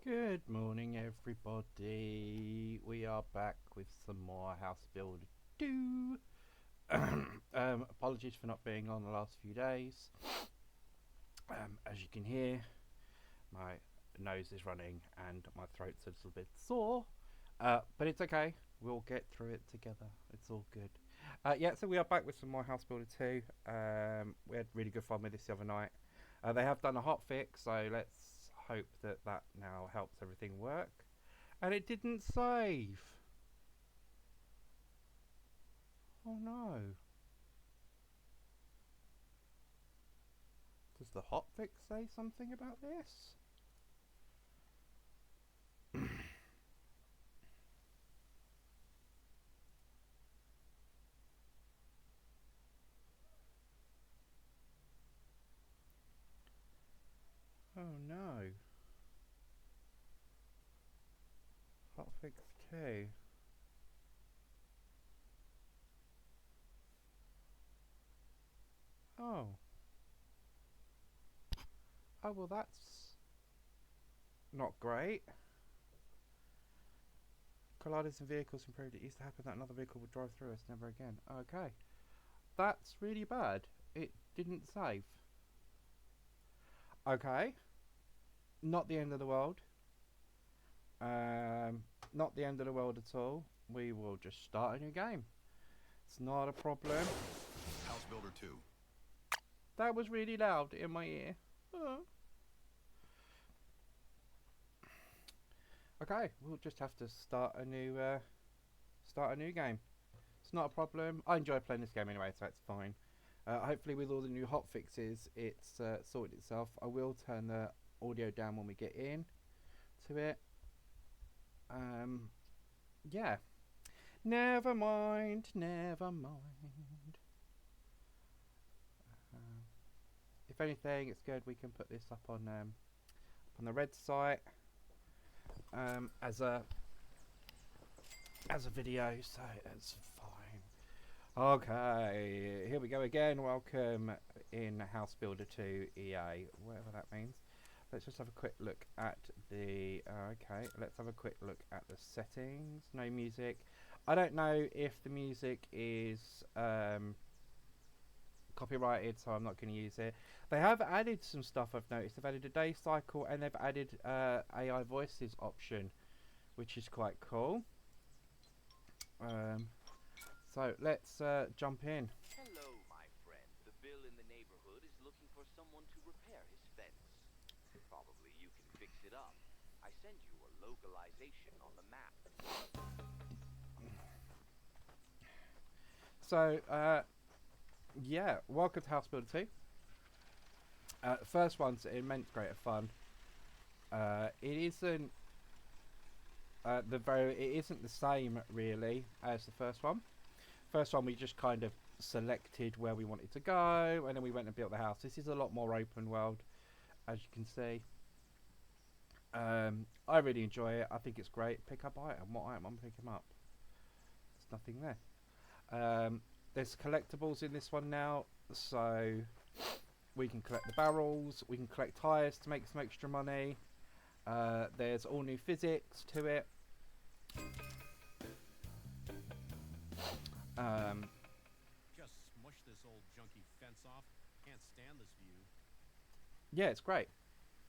Good morning, everybody. We are back with some more House Builder 2. Apologies for not being on the last few days. As you can hear, my nose is running and my throat's a little bit sore. But it's okay. We'll get through it together. It's all good. So we are back with some more House Builder 2. We had really good fun with this the other night. They have done a hot fix, so let's hope that now helps everything work. And it didn't save. Oh no. Does the hotfix say something about this? Oh no. Hotfix 2. Oh. Oh well, that's not great. Colliders and vehicles improved. It used to happen that another vehicle would drive through us, never again. Okay. That's really bad. It didn't save. Okay. Not the end of the world. Not the end of the world at all. We will just start a new game. It's not a problem. House Builder 2. That was really loud in my ear. Okay, we'll just have to start a new game. It's not a problem. I enjoy playing this game anyway, so it's fine. Hopefully, with all the new hot fixes, it's sorted itself. I will turn the audio down when we get in to it. Yeah. Never mind. Never mind. If anything, it's good. We can put this up on the red site as a video, so it's fine. Okay, here we go again. Welcome in House Builder 2 EA, whatever that means. Let's just have a quick look at the let's have a quick look at the settings. No music. I don't know if the music is copyrighted, so I'm not going to use it. They have added some stuff. I've noticed they've added a day cycle and they've added AI voices option, which is quite cool. So let's jump in. Hello, my friend. The Bill in the neighborhood is looking for someone to repair his fence. Probably you can fix it up. I send you a localization on the map. So, yeah, welcome to House Builder 2. First one's immense great fun. It isn't it isn't the same really as the first one. First one we just kind of selected where we wanted to go, and then we went and built the house. This is a lot more open world, as you can see. I really enjoy it. I think it's great. Pick up item. What item I'm picking up? There's nothing there. There's collectibles in this one now, so we can collect the barrels. We can collect tyres to make some extra money. There's all new physics to it. Just smush this old junky fence off. Can't stand this view. Yeah, it's great.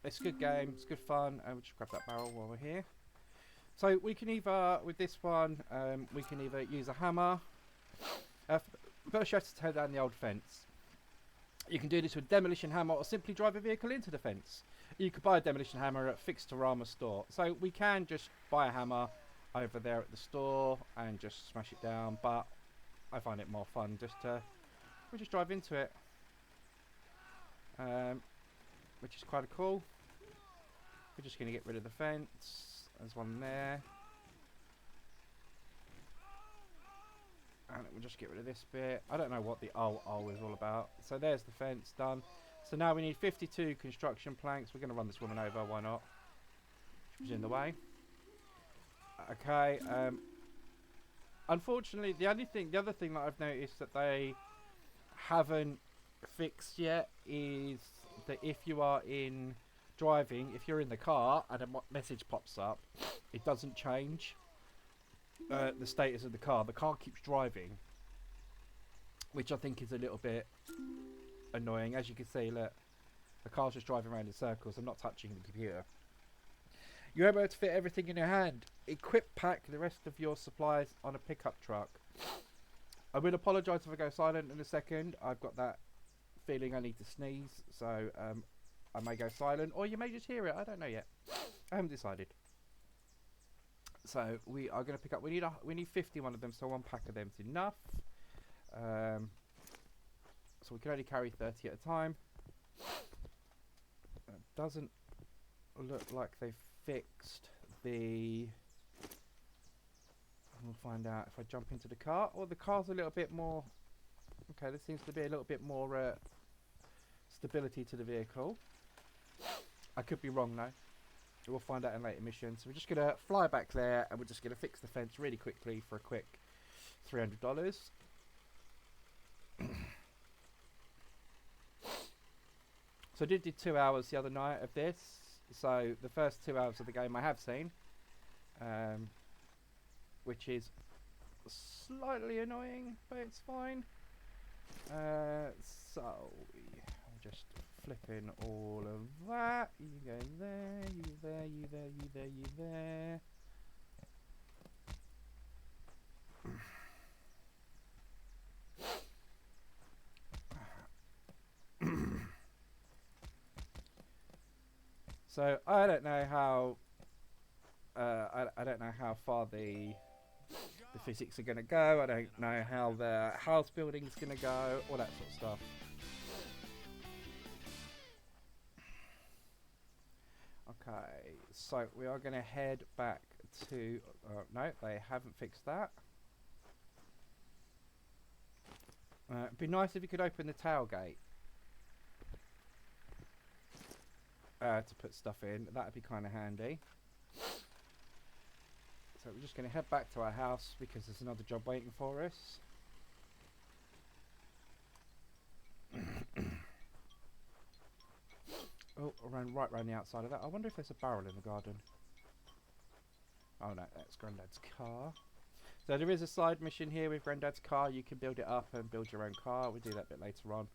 It's a good game. It's good fun. We'll just grab that barrel while we're here. So we can either, with this one, we can either use a hammer. First you have to tear down the old fence. You can do this with a demolition hammer or simply drive a vehicle into the fence. You could buy a demolition hammer at Fixtorama store. So we can just buy a hammer over there at the store and just smash it down, but I find it more fun just to we just drive into it, which is quite cool. We're just going to get rid of the fence. There's one there, and we'll just get rid of this bit. I don't know what the oh is all about. So there's the fence done. So now we need 52 construction planks. We're going to run this woman over, why not? She's in the way. Okay, unfortunately the other thing that I've noticed that they haven't fixed yet is that if you are in driving, if you're in the car and a message pops up, it doesn't change the status of the car. The car keeps driving, which I think is a little bit annoying. As you can see, look, the car's just driving around in circles. I'm not touching the computer. You're able to fit everything in your hand. Equip pack the rest of your supplies on a pickup truck. I will apologise if I go silent in a second. I've got that feeling I need to sneeze, so I may go silent, or you may just hear it. I don't know yet. I haven't decided. So we are going to pick up. We need 51 of them, so one pack of them's enough. So we can only carry 30 at a time. It doesn't look like they've fixed the. We'll find out if I jump into the car. Or the car's a little bit more. Okay, there seems to be a little bit more stability to the vehicle. I could be wrong though. We'll find out in later missions. So we're just going to fly back there and we're just going to fix the fence really quickly for a quick $300. So I did 2 hours the other night of this. So the first 2 hours of the game I have seen. Which is slightly annoying, but it's fine. So I'm just flipping all of that. You go there, you there, you there, you there, you there. So I don't know how. I don't know how far the physics are going to go. I don't know how the house building is going to go. All that sort of stuff. Okay, so we are going to head back to. No, they haven't fixed that. It'd be nice if you could open the tailgate to put stuff in. That'd be kind of handy. So we're just going to head back to our house because there's another job waiting for us. Oh, right around the outside of that. I wonder if there's a barrel in the garden. Oh no, that's Grandad's car. So there is a side mission here with Grandad's car. You can build it up and build your own car. We'll do that a bit later on.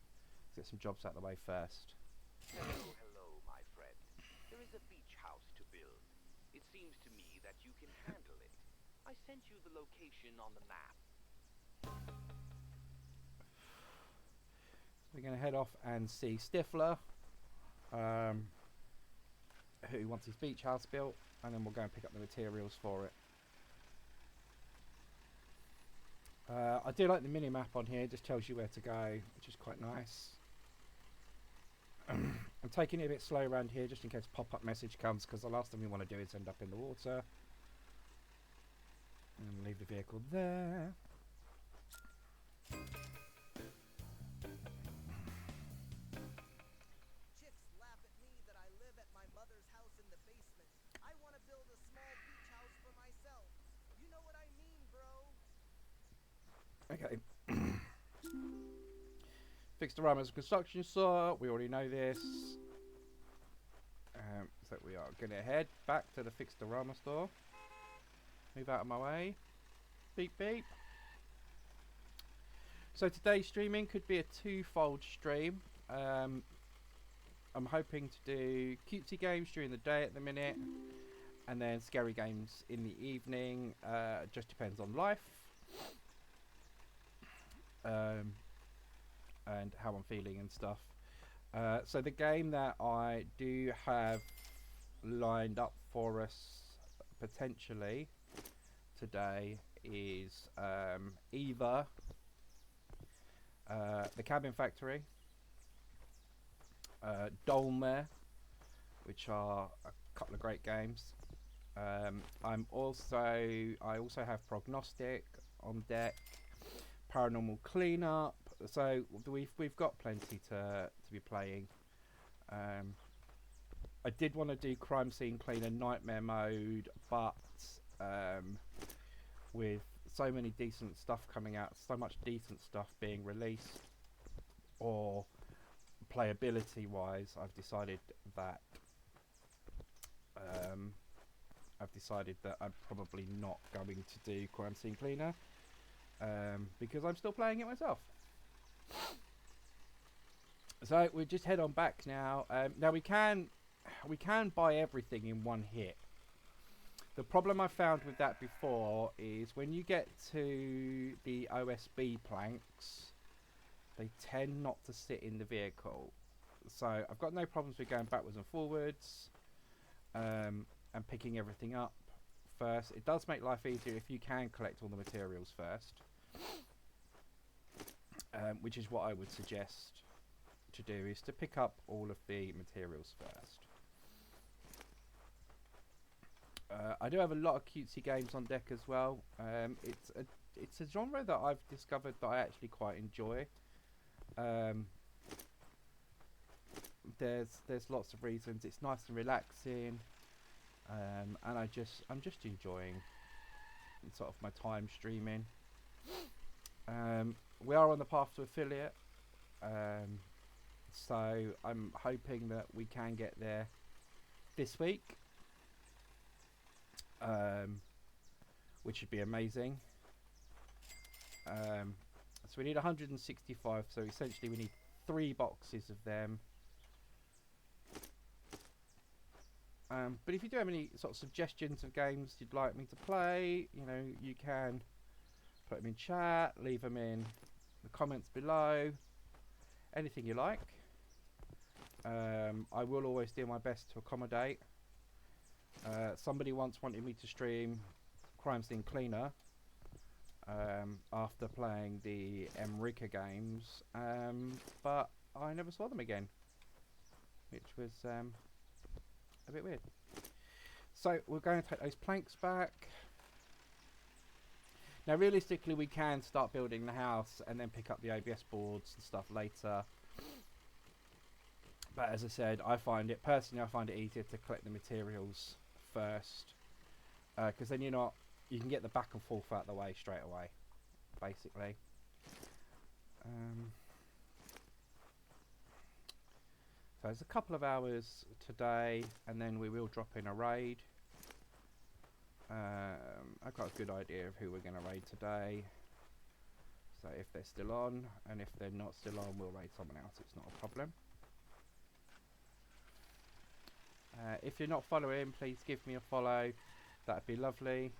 Let's get some jobs out of the way first. Hello, my friend. There is a beach house to build. It seems to me that you can handle it. I sent you the location on the map. We're going to head off and see Stifler, who wants his beach house built, and then we'll go and pick up the materials for it. I do like the mini map on here. It just tells you where to go, which is quite nice. I'm taking it a bit slow around here just in case a pop-up message comes, because the last thing we want to do is end up in the water. And leave the vehicle there. Chicks laugh at me that I live at my mother's house in the basement. I want to build a small beach house for myself. You know what I mean, bro? Okay. Fix the Rama's construction saw. We already know this. So we are going to head back to the Fixed-A-Rama store. Move out of my way. Beep beep. So today's streaming could be a twofold stream. I'm hoping to do cutesy games during the day at the minute, and then scary games in the evening. Just depends on life. And how I'm feeling and stuff. So the game that I do have lined up for us potentially today is either The Cabin Factory, Dolmare, which are a couple of great games. I also have Prognostic on deck, Paranormal Cleanup. So we've got plenty to be playing. I did want to do Crime Scene Cleaner Nightmare Mode, but with so many decent stuff coming out, so much decent stuff being released, or playability wise, I've decided that I've decided that I'm probably not going to do Crime Scene Cleaner because I'm still playing it myself. So we just head on back now. Now we can buy everything in one hit. The problem I found with that before is when you get to the OSB planks, they tend not to sit in the vehicle. So I've got no problems with going backwards and forwards and picking everything up first. It does make life easier if you can collect all the materials first, which is what I would suggest to do, is to pick up all of the materials first. I do have a lot of cutesy games on deck as well. It's a genre that I've discovered that I actually quite enjoy. There's lots of reasons. It's nice and relaxing, and I'm just enjoying sort of my time streaming. We are on the path to affiliate, so I'm hoping that we can get there this week, which would be amazing. So we need 165, so essentially we need 3 boxes of them. But if you do have any sort of suggestions of games you'd like me to play, you know, you can put them in chat, leave them in the comments below, anything you like. I will always do my best to accommodate. Somebody once wanted me to stream Crime Scene Cleaner after playing the Emrica games, but I never saw them again, which was a bit weird. So we're going to take those planks back. Now realistically we can start building the house and then pick up the OBS boards and stuff later. But as I said, I find it easier to collect the materials first. Because then you can get the back and forth out of the way straight away, basically. So there's a couple of hours today, and then we will drop in a raid. I've got a good idea of who we're going to raid today. So if they're still on, and if they're not still on, we'll raid someone else. It's not a problem. If you're not following, please give me a follow. That'd be lovely.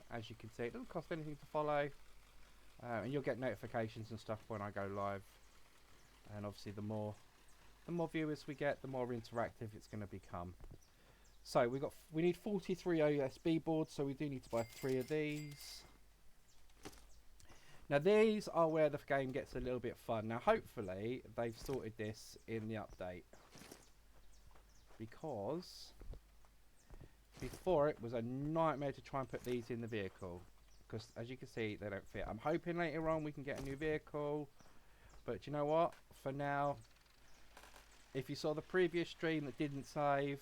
As you can see, it doesn't cost anything to follow, and you'll get notifications and stuff when I go live. And obviously, the more viewers we get, the more interactive it's going to become. So we need 43 OSB boards, so we do need to buy 3 of these. Now these are where the game gets a little bit fun. Now hopefully they've sorted this in the update, because before it was a nightmare to try and put these in the vehicle, because as you can see they don't fit. I'm hoping later on we can get a new vehicle, but you know what, for now, if you saw the previous stream that didn't save,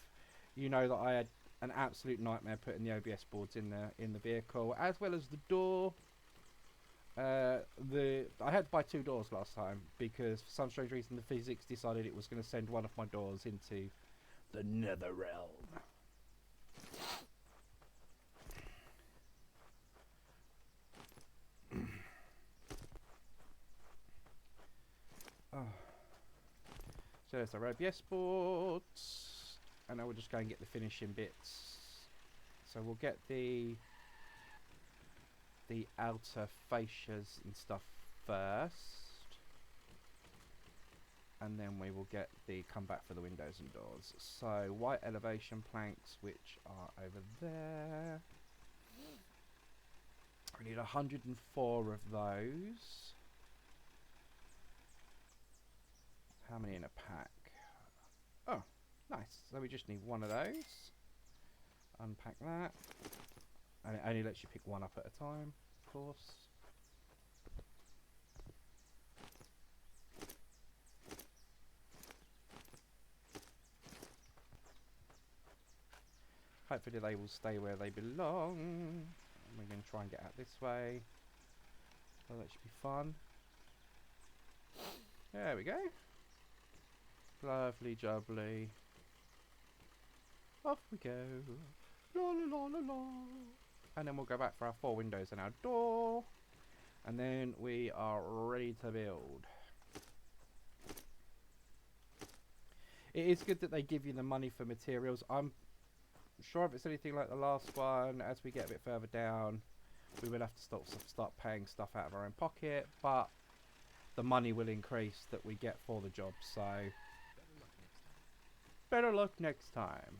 you know that I had an absolute nightmare putting the OBS boards in the vehicle, as well as the door. I had to buy 2 doors last time because for some strange reason the physics decided it was going to send one of my doors into the nether realm. So there's our OBS boards, and now we'll just go and get the finishing bits. So we'll get the outer fascias and stuff first, and then we will get the come back for the windows and doors. So white elevation planks, which are over there. We need 104 of those. How many in a pack? Oh, nice. So we just need 1 of those. Unpack that. And it only lets you pick 1 up at a time, of course. Hopefully they will stay where they belong. And we're going to try and get out this way. So that should be fun. There we go. Lovely jubbly. Off we go. La la la la la. And then we'll go back for our 4 windows and our door. And then we are ready to build. It is good that they give you the money for materials. I'm sure if it's anything like the last one, as we get a bit further down, we will have to start paying stuff out of our own pocket, but the money will increase that we get for the job, so better luck next time.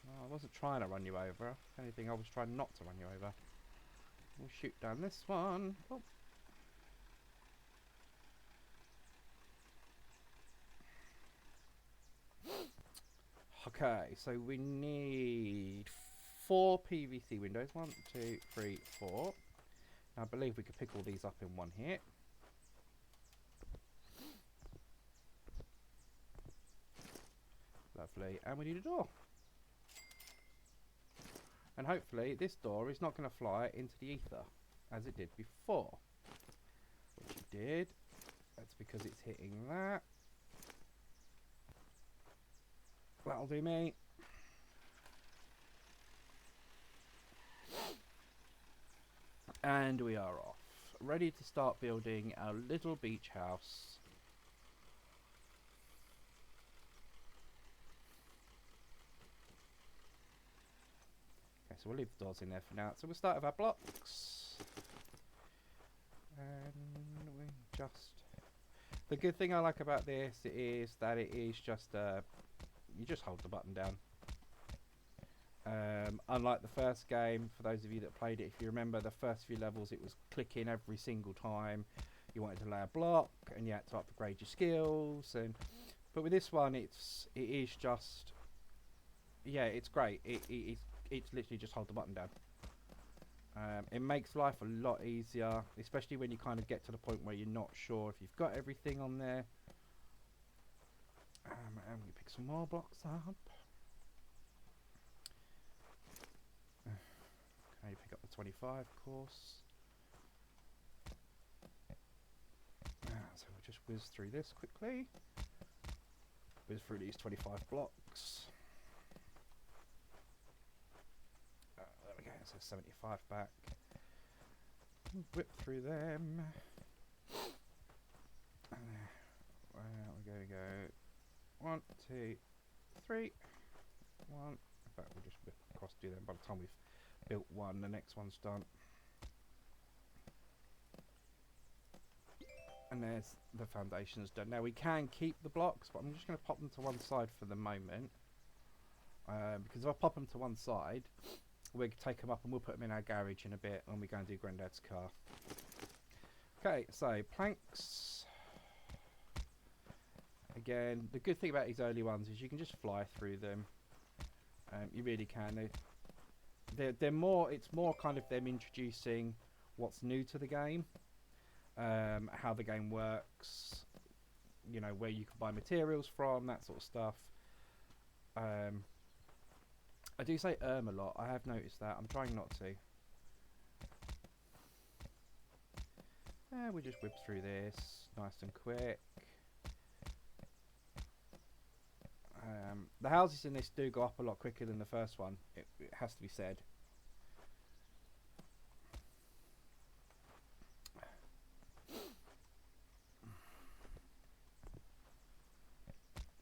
Well, I wasn't trying to run you over. If anything, I was trying not to run you over. We'll shoot down this one. Oh. Okay, so we need 4 PVC windows. 1, 2, 3, 4. I believe we could pick all these up in one hit. Lovely. And we need a door. And hopefully this door is not going to fly into the ether as it did before. Which it did. That's because it's hitting that. That'll do me. And we are off. Ready to start building our little beach house. Okay, so we'll leave the doors in there for now. So we'll start with our blocks. And we just... The good thing I like about this is that it is just you just hold the button down. Unlike the first game, for those of you that played it, if you remember the first few levels, it was clicking every single time you wanted to lay a block, and you had to upgrade your skills. But with this one, it is just, yeah, it's great. It's literally just hold the button down. It makes life a lot easier, especially when you kind of get to the point where you're not sure if you've got everything on there. And we pick some more blocks up. Okay, pick up the 25 course. So we'll just whiz through this quickly. Whiz through these 25 blocks. There we go, so 75 back. Whip through them. We're going to go 1, 2, 3. 1. In fact, we'll just whip across, do them. By the time we've built one, the next one's done. And there's the foundations done. Now we can keep the blocks, but I'm just going to pop them to one side for the moment. Because if I pop them to one side, we'll take them up and we'll put them in our garage in a bit when we go and do Grandad's car. Okay, so planks. Again, the good thing about these early ones is you can just fly through them. You really can. They're more. It's more kind of them introducing what's new to the game, how the game works. You know, where you can buy materials from, that sort of stuff. I do say a lot. I have noticed that. I'm trying not to. We just whip through this nice and quick. The houses in this do go up a lot quicker than the first one. It has to be said.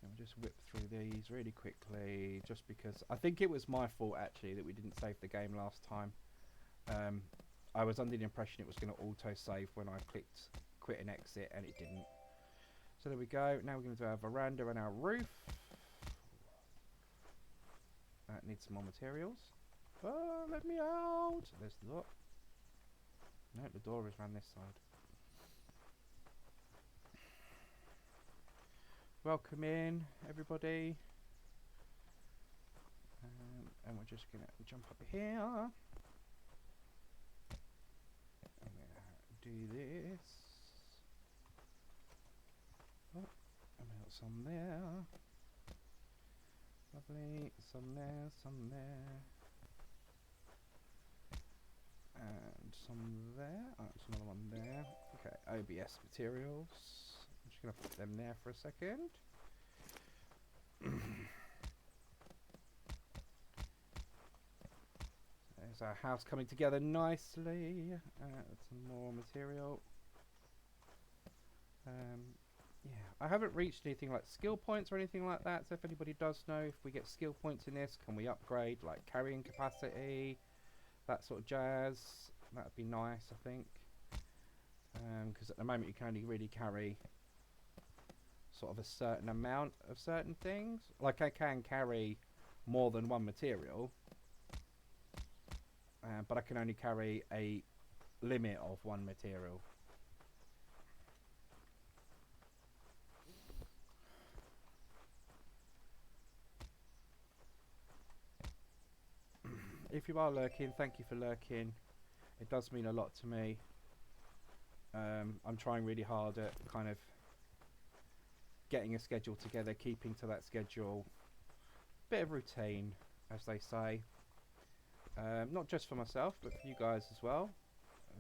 And we'll just whip through these really quickly, just because I think it was my fault actually that we didn't save the game last time. I was under the impression it was going to auto save when I clicked quit and exit, and it didn't. So there we go. Now we're going to do our veranda and our roof. Need some more materials. Oh, let me out! There's the door. No, the door is around this side. Welcome in, everybody. And we're just gonna jump up here. I'm gonna do this. Oh, and we got some there. Lovely, some there, some there, and some there. Oh, there's another one there. Okay, OBS materials. I'm just going to put them there for a second. There's our house coming together nicely. Some more material. Yeah, I haven't reached anything like skill points or anything like that. So if anybody does know if we get skill points in this, can we upgrade like carrying capacity, that sort of jazz? That'd be nice, I think. Because at the moment you can only really carry sort of a certain amount of certain things. Like I can carry more than one material, but I can only carry a limit of one material. If you are lurking, thank you for lurking. It does mean a lot to me. I'm trying really hard at kind of getting a schedule together, keeping to that schedule. Bit of routine, as they say. Not just for myself, but for you guys as well.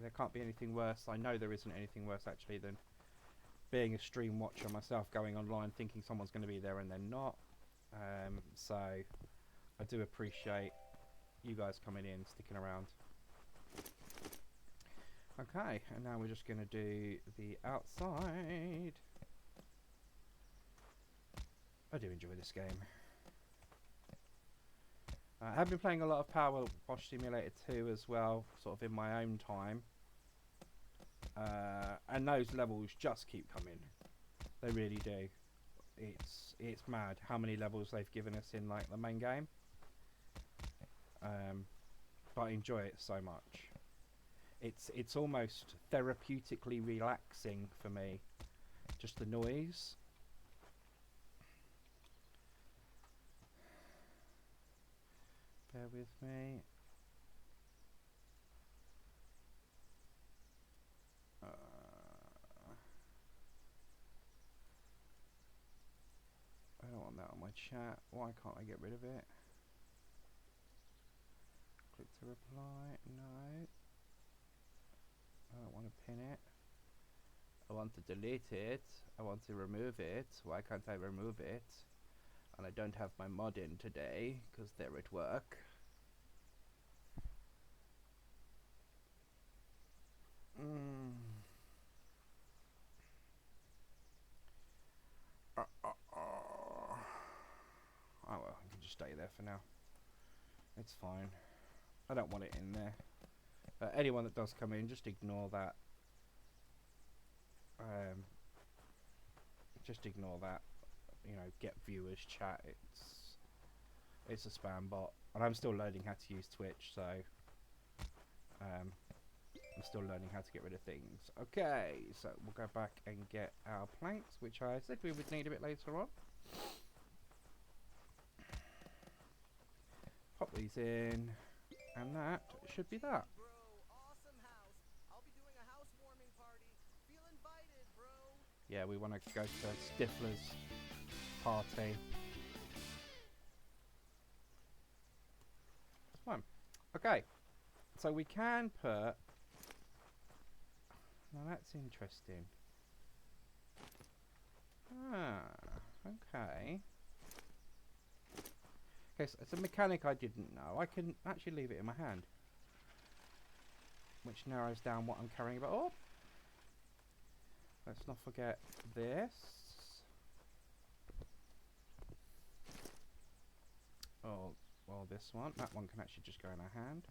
There can't be anything worse. I know there isn't anything worse actually than being a stream watcher myself, going online thinking someone's going to be there and they're not. So I do appreciate you guys coming in, sticking around. Okay, and now we're just going to do the outside. I do enjoy this game. I have been playing a lot of Power Wash Simulator 2 as well, sort of in my own time. And those levels just keep coming. They really do. It's mad how many levels they've given us in like the main game. But I enjoy it so much. It's almost therapeutically relaxing for me. Just the noise. Bear with me. I don't want that on my chat. Why can't I get rid of it? Click to reply. No. I don't want to pin it. I want to delete it. I want to remove it. Why can't I remove it? And I don't have my mod in today because they're at work. Oh well, I can just stay there for now. It's fine. I don't want it in there. Anyone that does come in, just ignore that. Just ignore that. You know, get viewers chat. It's a spam bot, and I'm still learning how to use Twitch, so I'm still learning how to get rid of things. Okay, so we'll go back and get our planks, which I said we would need a bit later on. Pop these in, and that should be that. Bro, awesome house. I'll be doing a housewarming party. Feel invited, bro. Yeah, we want to go to Stifler's party. It's fun. Okay, so we can put. Now that's interesting. Ah, okay. Okay, so it's a mechanic I didn't know. I can actually leave it in my hand, which narrows down what I'm carrying about. Oh, let's not forget this. Oh, well, this one. That one can actually just go in our hand.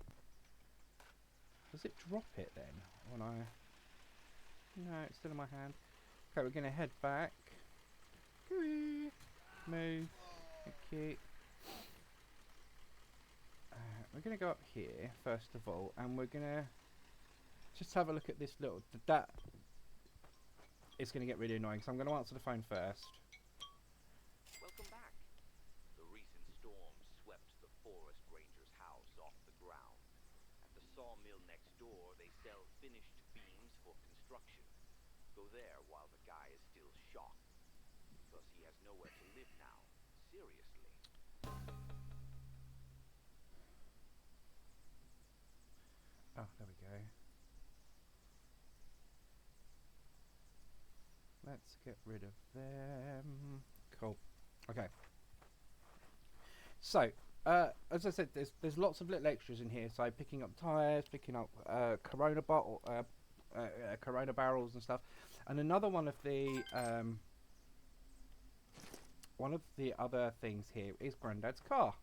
Does it drop it then when I? No, it's still in my hand. Okay, we're gonna head back. Move. Thank you. We're going to go up here first of all, and we're going to just have a look at this little. That is going to get really annoying, so I'm going to answer the phone first. Welcome back. The recent storm swept the forest ranger's house off the ground. At the sawmill next door, they sell finished beams for construction. Go there while the guy is still shocked, because he has nowhere to live now. Seriously. Oh, there we go. Let's get rid of them. Cool. Okay. So, as I said, there's lots of little extras in here. So picking up tires, picking up Corona bottle, Corona barrels and stuff. And another one of the other things here is Grandad's car.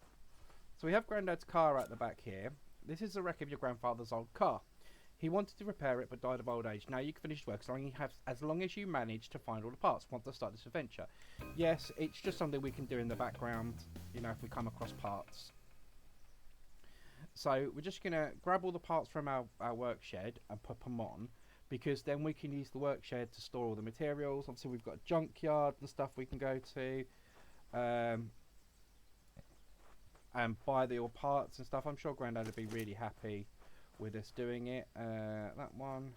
So we have Grandad's car at the back here. This is the wreck of your grandfather's old car. He wanted to repair it but died of old age. Now you can finish work as long as you manage to find all the parts once I start this adventure. Yes, it's just something we can do in the background, you know, if we come across parts. So we're just going to grab all the parts from our work shed and put them on, because then we can use the work shed to store all the materials. Obviously we've got a junkyard and stuff we can go to. And buy the old parts and stuff. I'm sure Grandad would be really happy with us doing it. That one.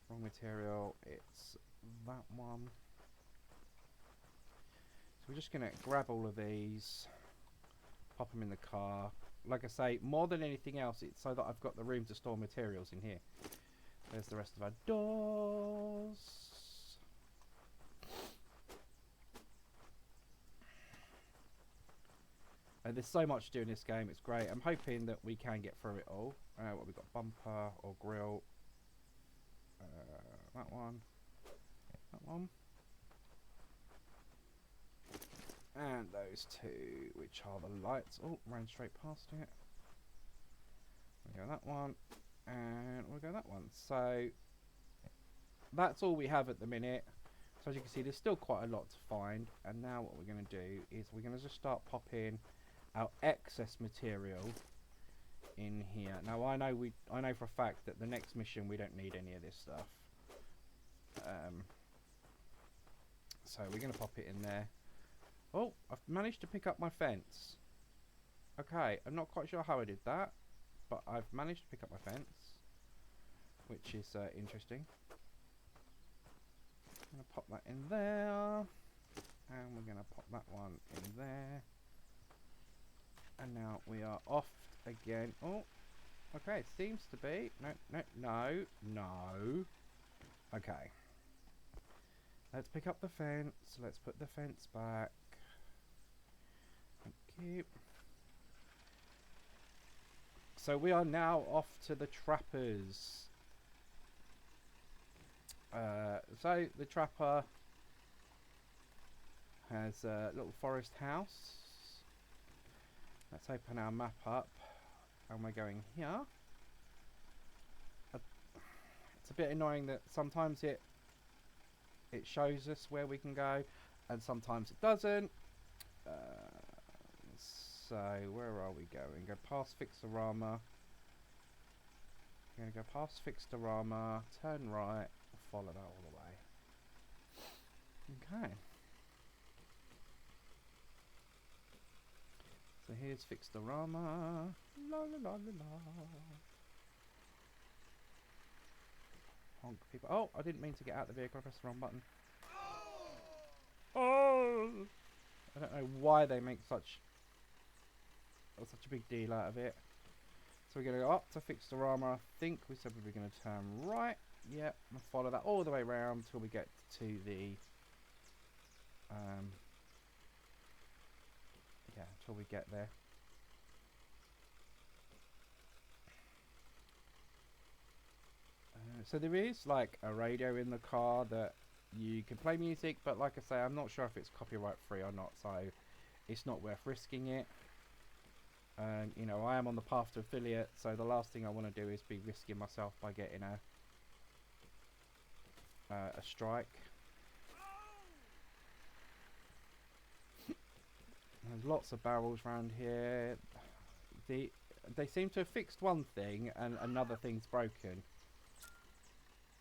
Wrong material. It's that one. So we're just going to grab all of these. Pop them in the car. Like I say, more than anything else, it's so that I've got the room to store materials in here. There's the rest of our doors. There's so much to do in this game, it's great. I'm hoping that we can get through it all. What we've got, bumper or grill. That one. That one. And those two, which are the lights. Oh, ran straight past it. We'll go that one. And we'll go that one. So, that's all we have at the minute. So as you can see, there's still quite a lot to find. And now what we're going to do is we're going to just start popping our excess material in here. Now I know for a fact that the next mission we don't need any of this stuff. So we're going to pop it in there. Oh, I've managed to pick up my fence. Okay, I'm not quite sure how I did that, but I've managed to pick up my fence, which is interesting. I'm going to pop that in there, and we're going to pop that one in there. And now we are off again. Oh, okay, it seems to be. No. Okay. Let's pick up the fence. Let's put the fence back. Thank you. So we are now off to the trappers. So the trapper has a little forest house. Let's open our map up, and we're going here. It's a bit annoying that sometimes it shows us where we can go, and sometimes it doesn't. So where are we going? Go past Fixorama. We're going to go past Fixorama, turn right, follow that all the way. Okay. So here's Fixorama. La la la la la. Honk people. Oh, I didn't mean to get out of the vehicle. I pressed the wrong button. Oh! I don't know why they make such a big deal out of it. So we're going to go up to Fixorama. I think we said we were going to turn right. Yep, and follow that all the way around till we get to the yeah, until we get there. So there is like a radio in the car that you can play music, but like I say, I'm not sure if it's copyright free or not, so it's not worth risking it. You know, I am on the path to affiliate, so the last thing I want to do is be risking myself by getting a strike. There's lots of barrels around here. They seem to have fixed one thing and another thing's broken.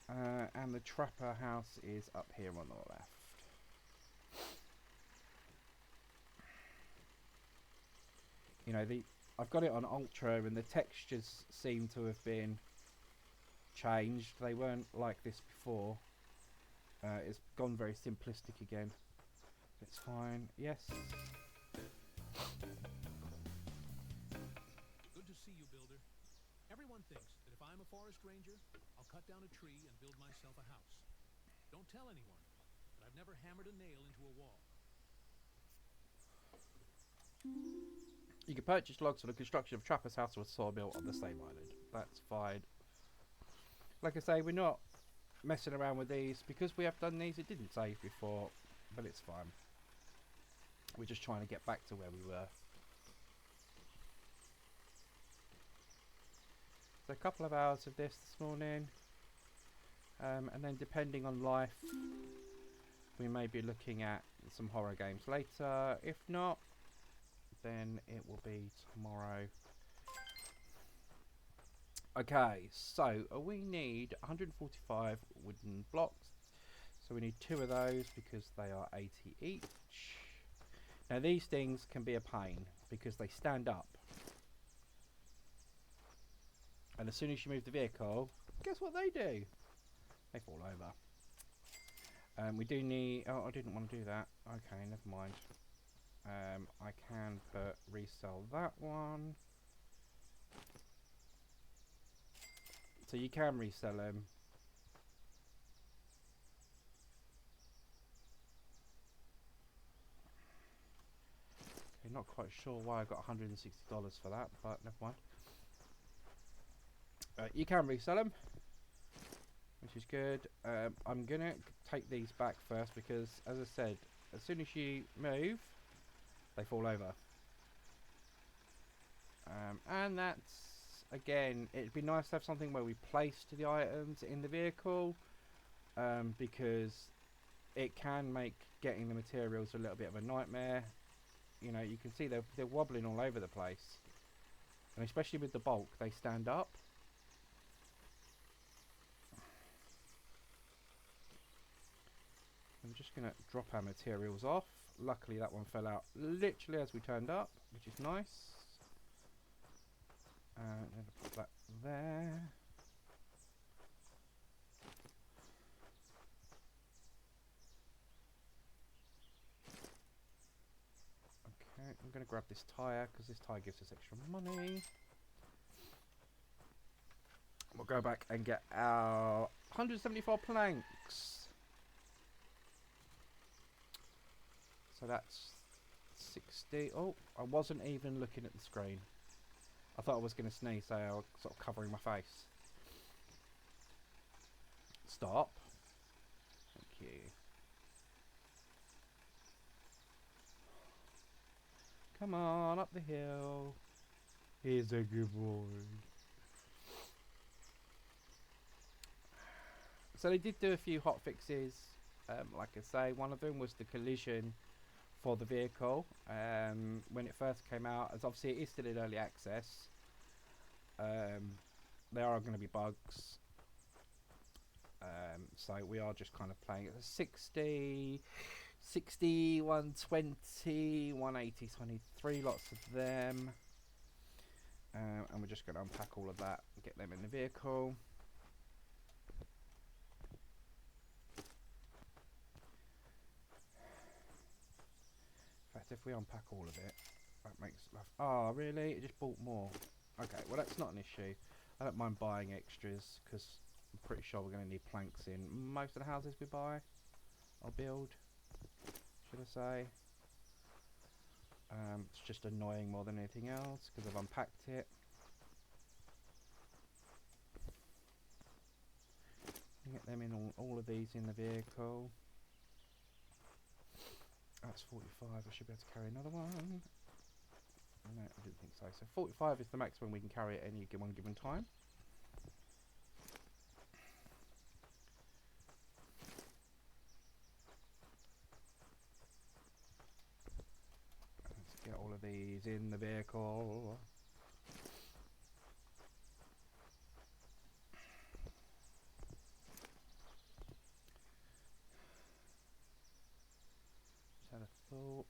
And the trapper house is up here on the left. You know, I've got it on Ultra and the textures seem to have been changed. They weren't like this before. It's gone very simplistic again. It's fine. Yes. Good to see you, Builder. Everyone thinks that if I'm a forest ranger, I'll cut down a tree and build myself a house. Don't tell anyone, but I've never hammered a nail into a wall. You can purchase logs for the construction of Trapper's house or a sawmill on the same island. That's fine. Like I say, we're not messing around with these because we have done these. It didn't save before, but it's fine. We're just trying to get back to where we were. So a couple of hours of this morning, and then depending on life, we may be looking at some horror games later. If not, then it will be tomorrow. Okay, so we need 145 wooden blocks. So we need 2 of those because they are 80 each. Now these things can be a pain because they stand up. And as soon as you move the vehicle, guess what they do? They fall over. We do need... Oh, I didn't want to do that. Okay, never mind. I can resell that one. So you can resell them. Okay, not quite sure why I got $160 for that, but never mind. You can resell them, which is good. I'm gonna take these back first because, as I said, as soon as you move, they fall over. And that's, again, it'd be nice to have something where we place the items in the vehicle, because it can make getting the materials a little bit of a nightmare. You know, you can see they're wobbling all over the place, and especially with the bulk, they stand up. I'm just going to drop our materials off. Luckily that one fell out literally as we turned up, which is nice. And then put that there. Okay, I'm going to grab this tyre because this tyre gives us extra money. We'll go back and get our 174 planks. So that's 60. Oh, I wasn't even looking at the screen. I thought I was going to sneeze, so I was sort of covering my face. Stop. Thank you. Come on, up the hill. He's a good boy. So they did do a few hot fixes. Like I say, one of them was the collision for the vehicle. When it first came out, as obviously it is still in early access, there are going to be bugs. So we are just kind of playing at 60, 120, 180, so I need 3 lots of them. And we're just going to unpack all of that and get them in the vehicle. In fact, if we unpack all of it, that makes life... Oh, really? It just bought more. Okay, well that's not an issue. I don't mind buying extras because I'm pretty sure we're going to need planks in most of the houses we buy or build, should I say. It's just annoying more than anything else because I've unpacked it. Get them in all of these in the vehicle. That's 45. I should be able to carry another one. No, I didn't think so. So 45 is the maximum we can carry at any one given time. Let's get all of these in the vehicle. Just had a thought.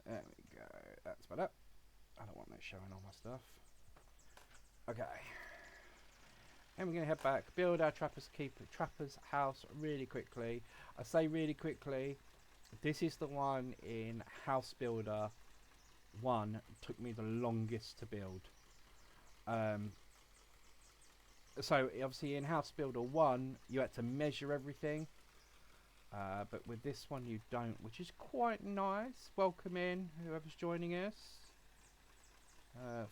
There we go. That's better. I don't want that showing all my stuff. Okay. And we're going to head back, build our Trapper's house really quickly. I say really quickly. This is the one in House Builder 1. Took me the longest to build. So obviously in House Builder 1 you had to measure everything, but with this one you don't, which is quite nice. Welcome in whoever's joining us.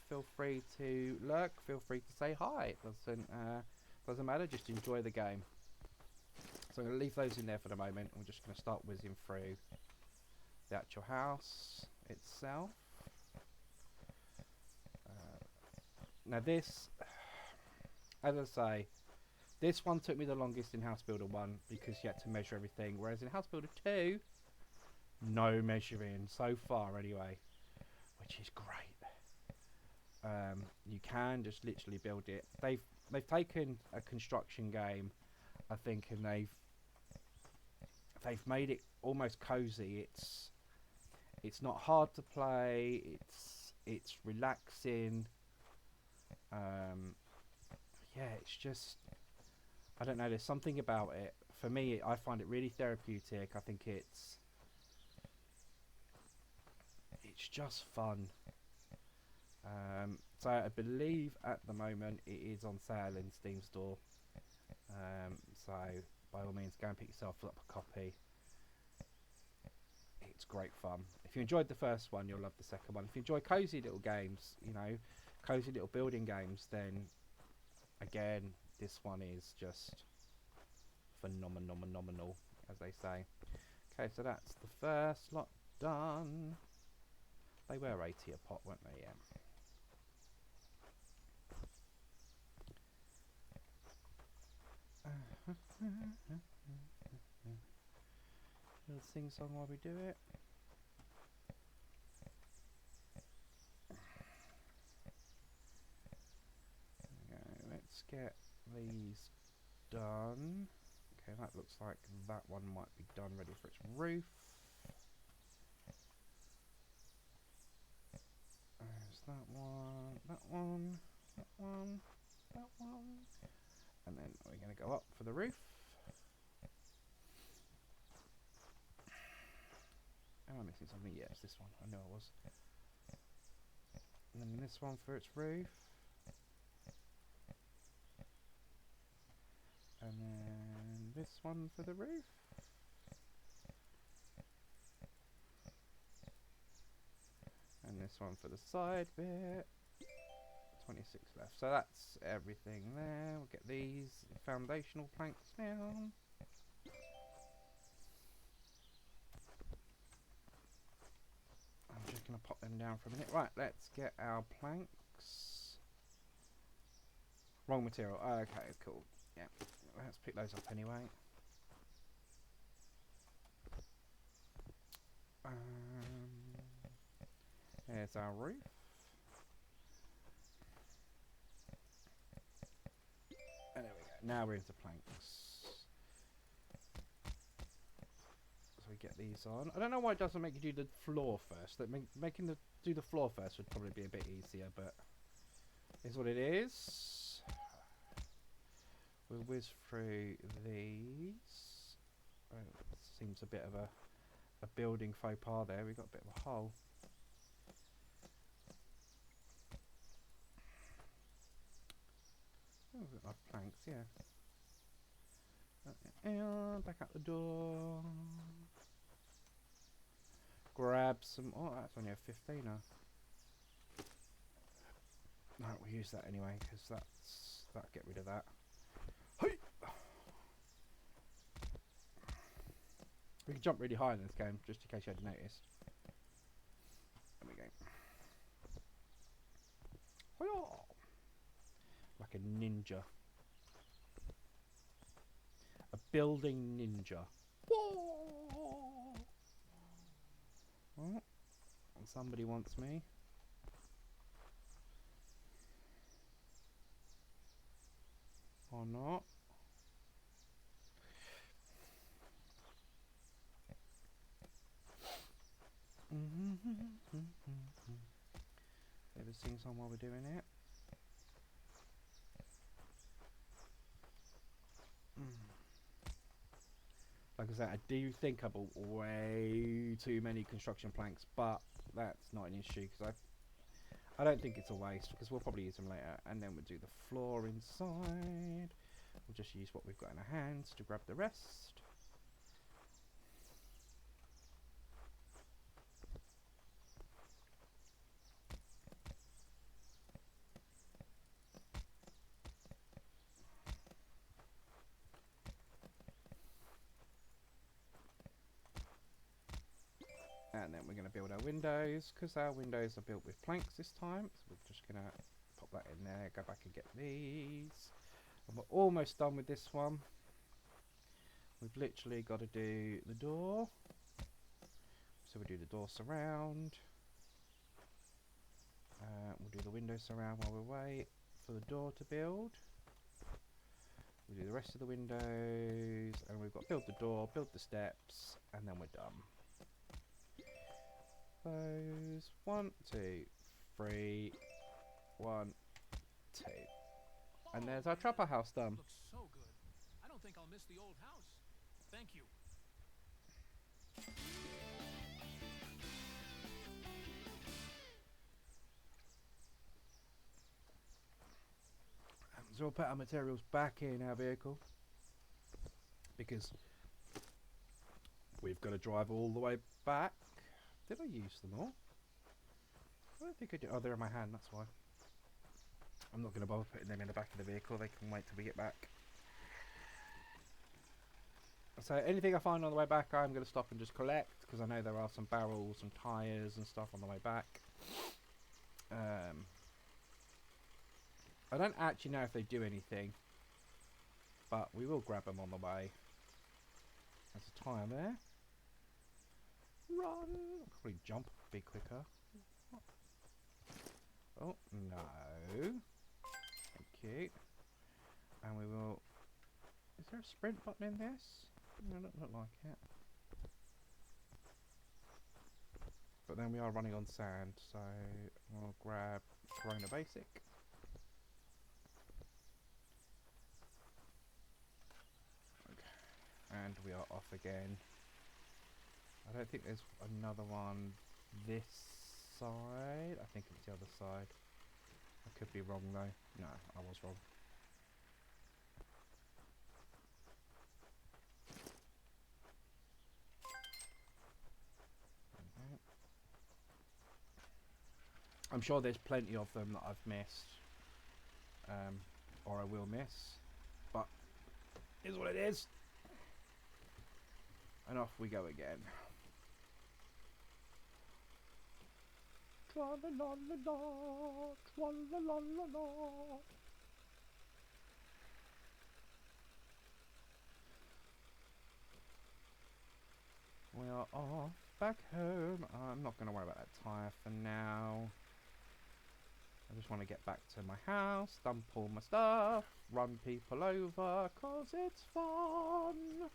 Feel free to lurk, feel free to say hi. It doesn't matter, just enjoy the game. So I'm going to leave those in there for the moment. We're just going to start whizzing through the actual house itself. Now this, as I say, this one took me the longest in House Builder 1 because you had to measure everything, whereas in House Builder 2, no measuring so far anyway, which is great. You can just literally build it. They've taken a construction game, I think, and they've made it almost cozy. It's not hard to play. It's relaxing. Yeah, it's just, I don't know. There's something about it. For me, I find it really therapeutic. I think it's just fun. So I believe at the moment it is on sale in Steam Store. So by all means, go and pick yourself up a copy. It's great fun. If you enjoyed the first one, you'll love the second one. If you enjoy cozy little games, you know, cozy little building games, then again, this one is just phenomenal, as they say. Okay, so that's the first lot done. They were 80 a pot, weren't they? Yeah. Little sing song while we do it. Let's get these done. Okay, that looks like that one might be done, ready for its roof. There's that one, that one, that one, that one. And then we're going to go up for the roof. Am I missing something? Yes, this one. I know I was. And then this one for its roof. And then this one for the roof. And this one for the side bit. 26 left. So that's everything there. We'll get these foundational planks down. I'm just going to pop them down for a minute. Right, let's get our planks. Wrong material. Okay, cool. Yeah, let's pick those up anyway. There's our roof. And there we go. Now we're into planks. So we get these on. I don't know why it doesn't make you do the floor first. That do the floor first would probably be a bit easier, but is what it is. We'll whiz through these. Oh, seems a bit of a building faux pas there. We've got a bit of a hole. Oh, we've got enough planks, yeah. Back out the door. Grab some. Oh, that's only a 15er. No, we'll use that anyway because that'll get rid of that. Hey! We can jump really high in this game, just in case you hadn't noticed. There we go. Hi-yah! Like a ninja. A building ninja. Whoa! Oh, somebody wants me. Or not. Ever sing song while we're doing it? Like I said, I do think I bought way too many construction planks, but that's not an issue because I don't think it's a waste because we'll probably use them later. And then we'll do the floor inside. We'll just use what we've got in our hands to grab the rest. And then we're going to build our windows, because our windows are built with planks this time. So we're just going to pop that in there, go back and get these. And we're almost done with this one. We've literally got to do the door. So we'll do the door surround. We'll do the window surround while we wait for the door to build. We'll do the rest of the windows, and we've got to build the door, build the steps, and then we're done. Those 1, 2, 3, 1, 2, and there's our trapper house done. Looks so good. I don't think I'll miss the old house. Thank you. So we'll put our materials back in our vehicle because we've got to drive all the way back. Did I use them all? I don't think I did. Oh, they're in my hand, that's why. I'm not going to bother putting them in the back of the vehicle. They can wait till we get back. So anything I find on the way back, I'm going to stop and just collect, because I know there are some barrels and tyres and stuff on the way back. I don't actually know if they do anything, but we will grab them on the way. There's a tyre there. Run! I'll probably jump a bit quicker. Oh, no. Thank you. And we will... Is there a sprint button in this? No, doesn't look like it. But then we are running on sand, so we'll grab Corona Basic. Okay. And we are off again. I don't think there's another one this side. I think it's the other side. I could be wrong though. No, I was wrong. Okay. I'm sure there's plenty of them that I've missed. Or I will miss. But it is what it is. And off we go again. Tra-la-la-la-la, tra-la-la-la-la. We are off back home. I'm not going to worry about that tyre for now. I just want to get back to my house, dump all my stuff, run people over, 'cause it's fun.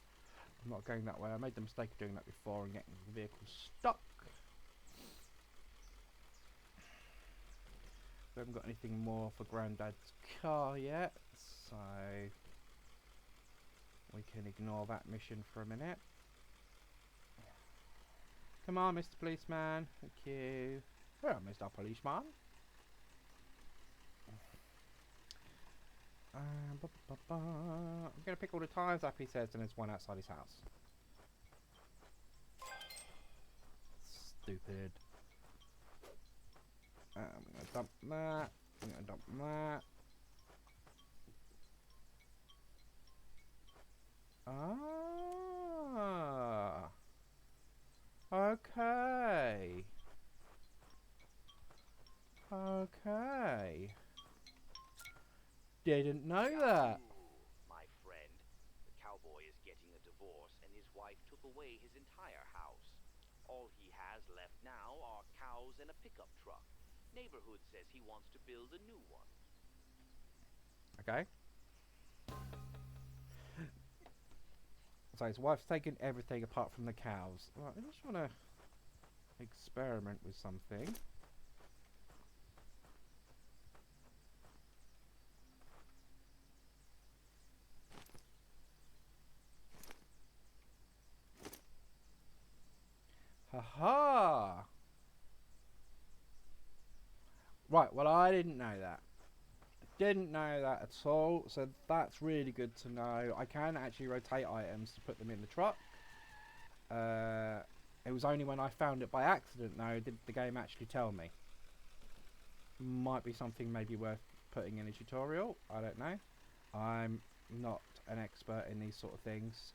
I'm not going that way. I made the mistake of doing that before and getting the vehicle stuck. We haven't got anything more for Grandad's car yet, so we can ignore that mission for a minute. Come on, Mr. Policeman. Thank you. Hello, Mr. Policeman. I'm going to pick all the tyres up, he says, and there's one outside his house. Stupid. I'm going to dump that. I'm going to dump that. Ah. Okay. Okay. Didn't know that. My friend, the cowboy is getting a divorce and his wife took away his entire house. All he has left now are cows and a pickup truck. Neighborhood says he wants to build a new one. Okay. So his wife's taken everything apart from the cows. Right, I just want to experiment with something. Haha! Right. I didn't know that. Didn't know that at all, so that's really good to know. I can actually rotate items to put them in the truck. It was only when I found it by accident, though, did the game actually tell me. Might be something maybe worth putting in a tutorial. I don't know. I'm not an expert in these sort of things.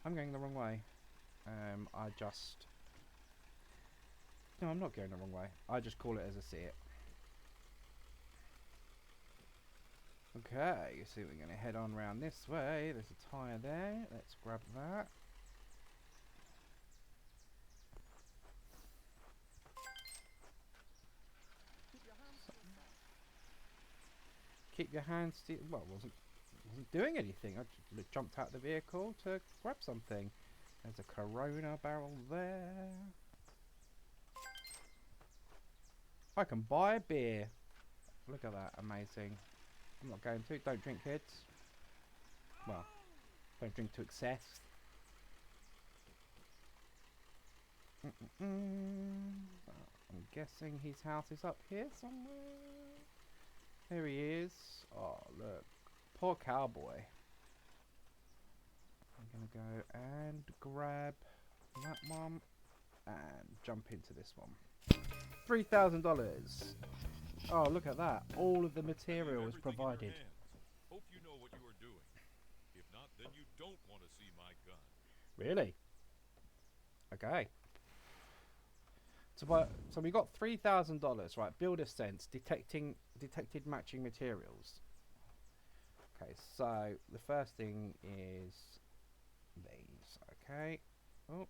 I'm going the wrong way. No, I'm not going the wrong way. I just call it as I see it. Okay, so we're going to head on round this way. There's a tyre there. Let's grab that. Keep your hands still. Well, wasn't doing anything. I just jumped out of the vehicle to grab something. There's a Corona barrel there. I can buy a beer. Look at that, amazing. I'm not going to. Don't drink, kids. Well, don't drink to excess. I'm guessing his house is up here somewhere. There he is. Oh, look. Poor cowboy. I'm going to go and grab that one and jump into this one. $3,000. Oh, look at that. All of the material is provided. Hope you know what you are doing. If not, then you don't want to see my gun. Really? Okay. So we got $3,000, right? Builder sense, detected matching materials. Okay, so the first thing is these. Okay. Oh.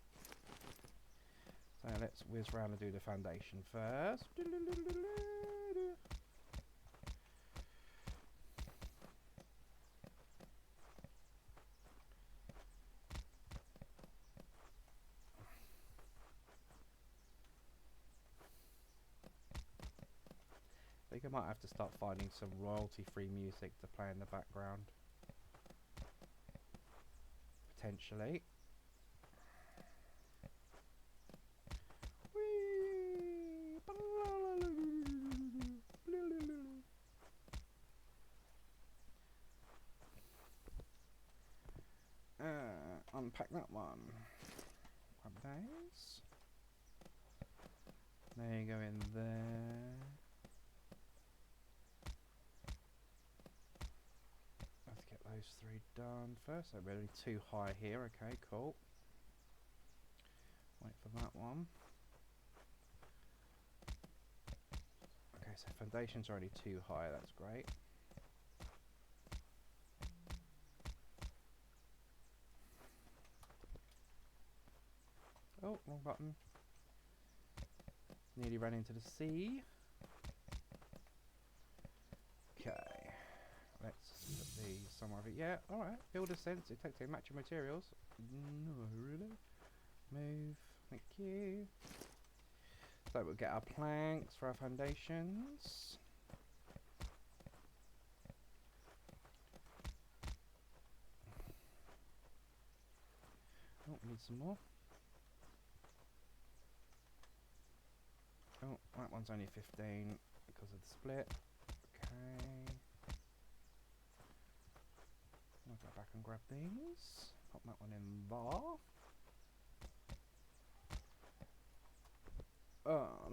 So let's whiz round and do the foundation first. I think I might have to start finding some royalty-free music to play in the background. Potentially. Unpack that one. Grab those. There you go in there. Let's get those three done first. So we're only too high here. Okay, cool. Wait for that one. Okay, so foundation's already too high. That's great. Oh, wrong button. Nearly ran into the sea. Okay. Let's put these somewhere. Yeah, alright. Builder sense, detecting matching materials. No, really? Move. Thank you. So we'll get our planks for our foundations. Oh, we need some more. Oh, that one's only 15 because of the split. Okay. I'll go back and grab these. Pop that one in there. Oh,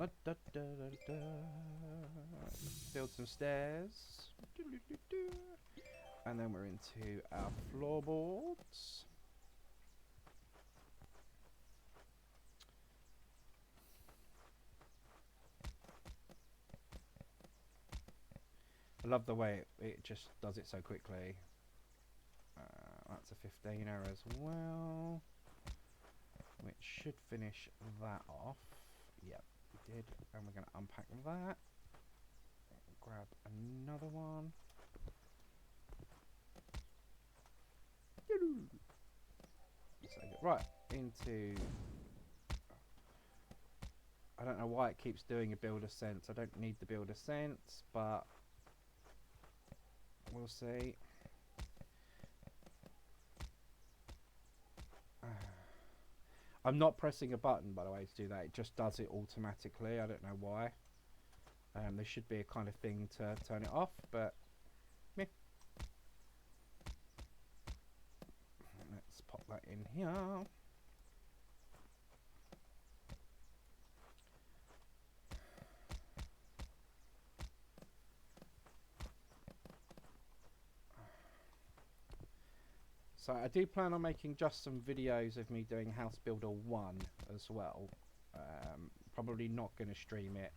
build some stairs. And then we're into our floorboards. I love the way it just does it so quickly. That's a 15er as well, which should finish that off. Yep, we did. And we're going to unpack that. Grab another one. So, right, into... I don't know why it keeps doing a builder sense. I don't need the builder sense, but we'll see. I'm not pressing a button, by the way, to do that. It just does it automatically. I don't know why. There should be a kind of thing to turn it off, but meh. Let's pop that in here. So I do plan on making just some videos of me doing House Builder 1 as well. Probably not going to stream it,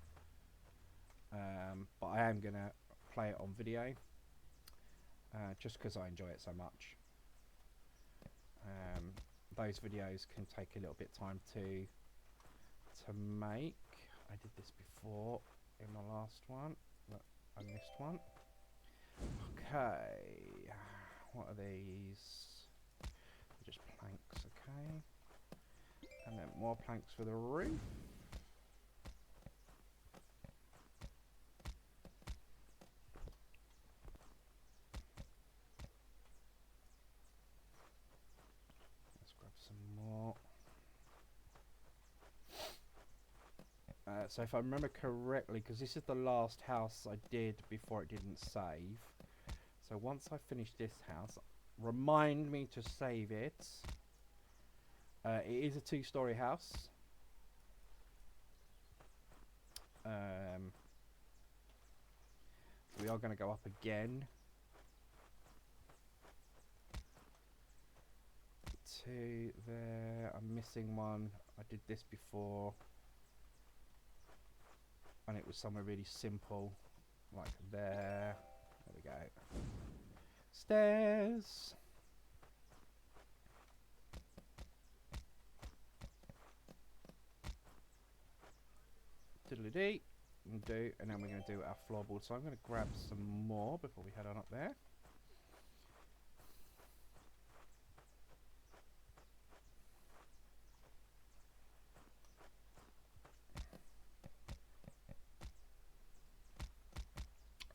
but I am going to play it on video, just because I enjoy it so much. Those videos can take a little bit of time to make. I did this before in my last one, but I missed one. Okay, what are these? Just planks, okay. And then more planks for the roof. Let's grab some more. So if I remember correctly, because this is the last house I did before it didn't save. So once I finish this house, remind me to save it. It is a 2-story house. So we are going to go up again to there. I'm missing one. I did this before, and it was somewhere really simple, like there. There we go. Stairs. Diddly-dee. And then we're going to do our floorboard. So I'm going to grab some more before we head on up there.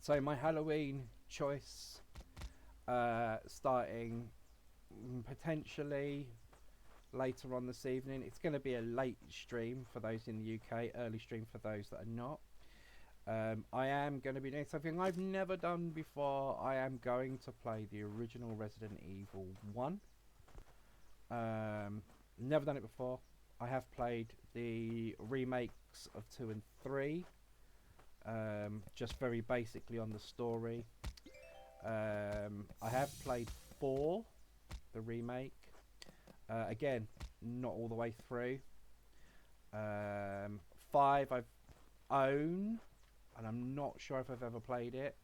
So my Halloween choice, starting potentially later on this evening. It's going to be a late stream for those in the UK, early stream for those that are not. I am going to be doing something I've never done before. I am going to play the original Resident Evil 1. Never done it before. I have played the remakes of 2 and 3. Just very basically on the story. I have played 4, the remake. Again, not all the way through. 5 I've owned, and I'm not sure if I've ever played it.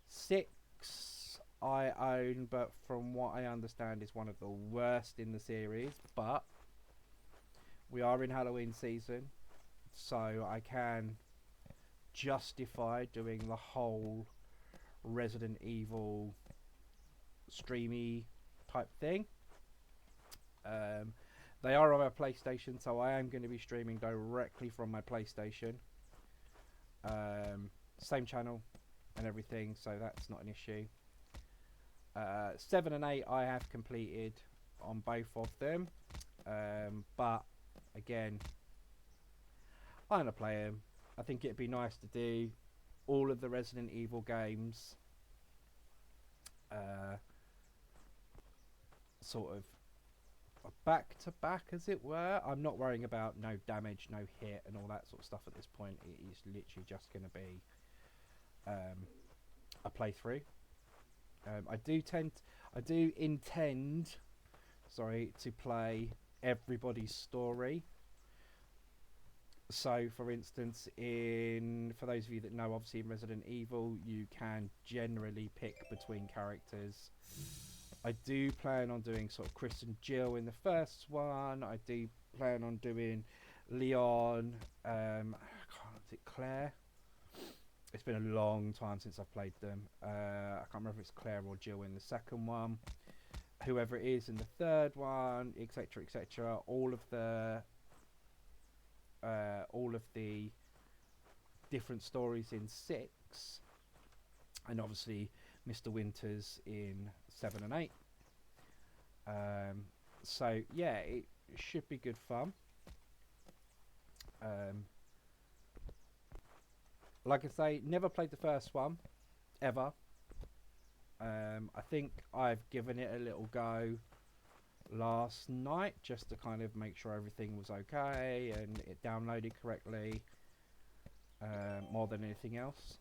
6 I own, but from what I understand is one of the worst in the series. But we are in Halloween season, so I can justify doing the whole Resident Evil streamy type thing. They are on my PlayStation, so I am going to be streaming directly from my PlayStation. Same channel and everything, so that's not an issue. 7 and 8 I have completed on both of them, but again, I'm gonna play them. I think it'd be nice to do all of the Resident Evil games, sort of back to back, as it were. I'm not worrying about no damage, no hit, and all that sort of stuff at this point. It is literally just going to be a playthrough. I do intend, sorry, to play everybody's story. So, for instance, for those of you that know, obviously in Resident Evil, you can generally pick between characters. I do plan on doing sort of Chris and Jill in the first one. I do plan on doing Leon. Is it Claire? It's been a long time since I've played them. I can't remember if it's Claire or Jill in the second one. Whoever it is in the third one, etc., etc. All of the different stories in 6, and obviously Mr. Winters in 7 and 8. So yeah, it should be good fun. like I say, never played the first one, ever. I think I've given it a little go last night just to kind of make sure everything was okay and it downloaded correctly, more than anything else.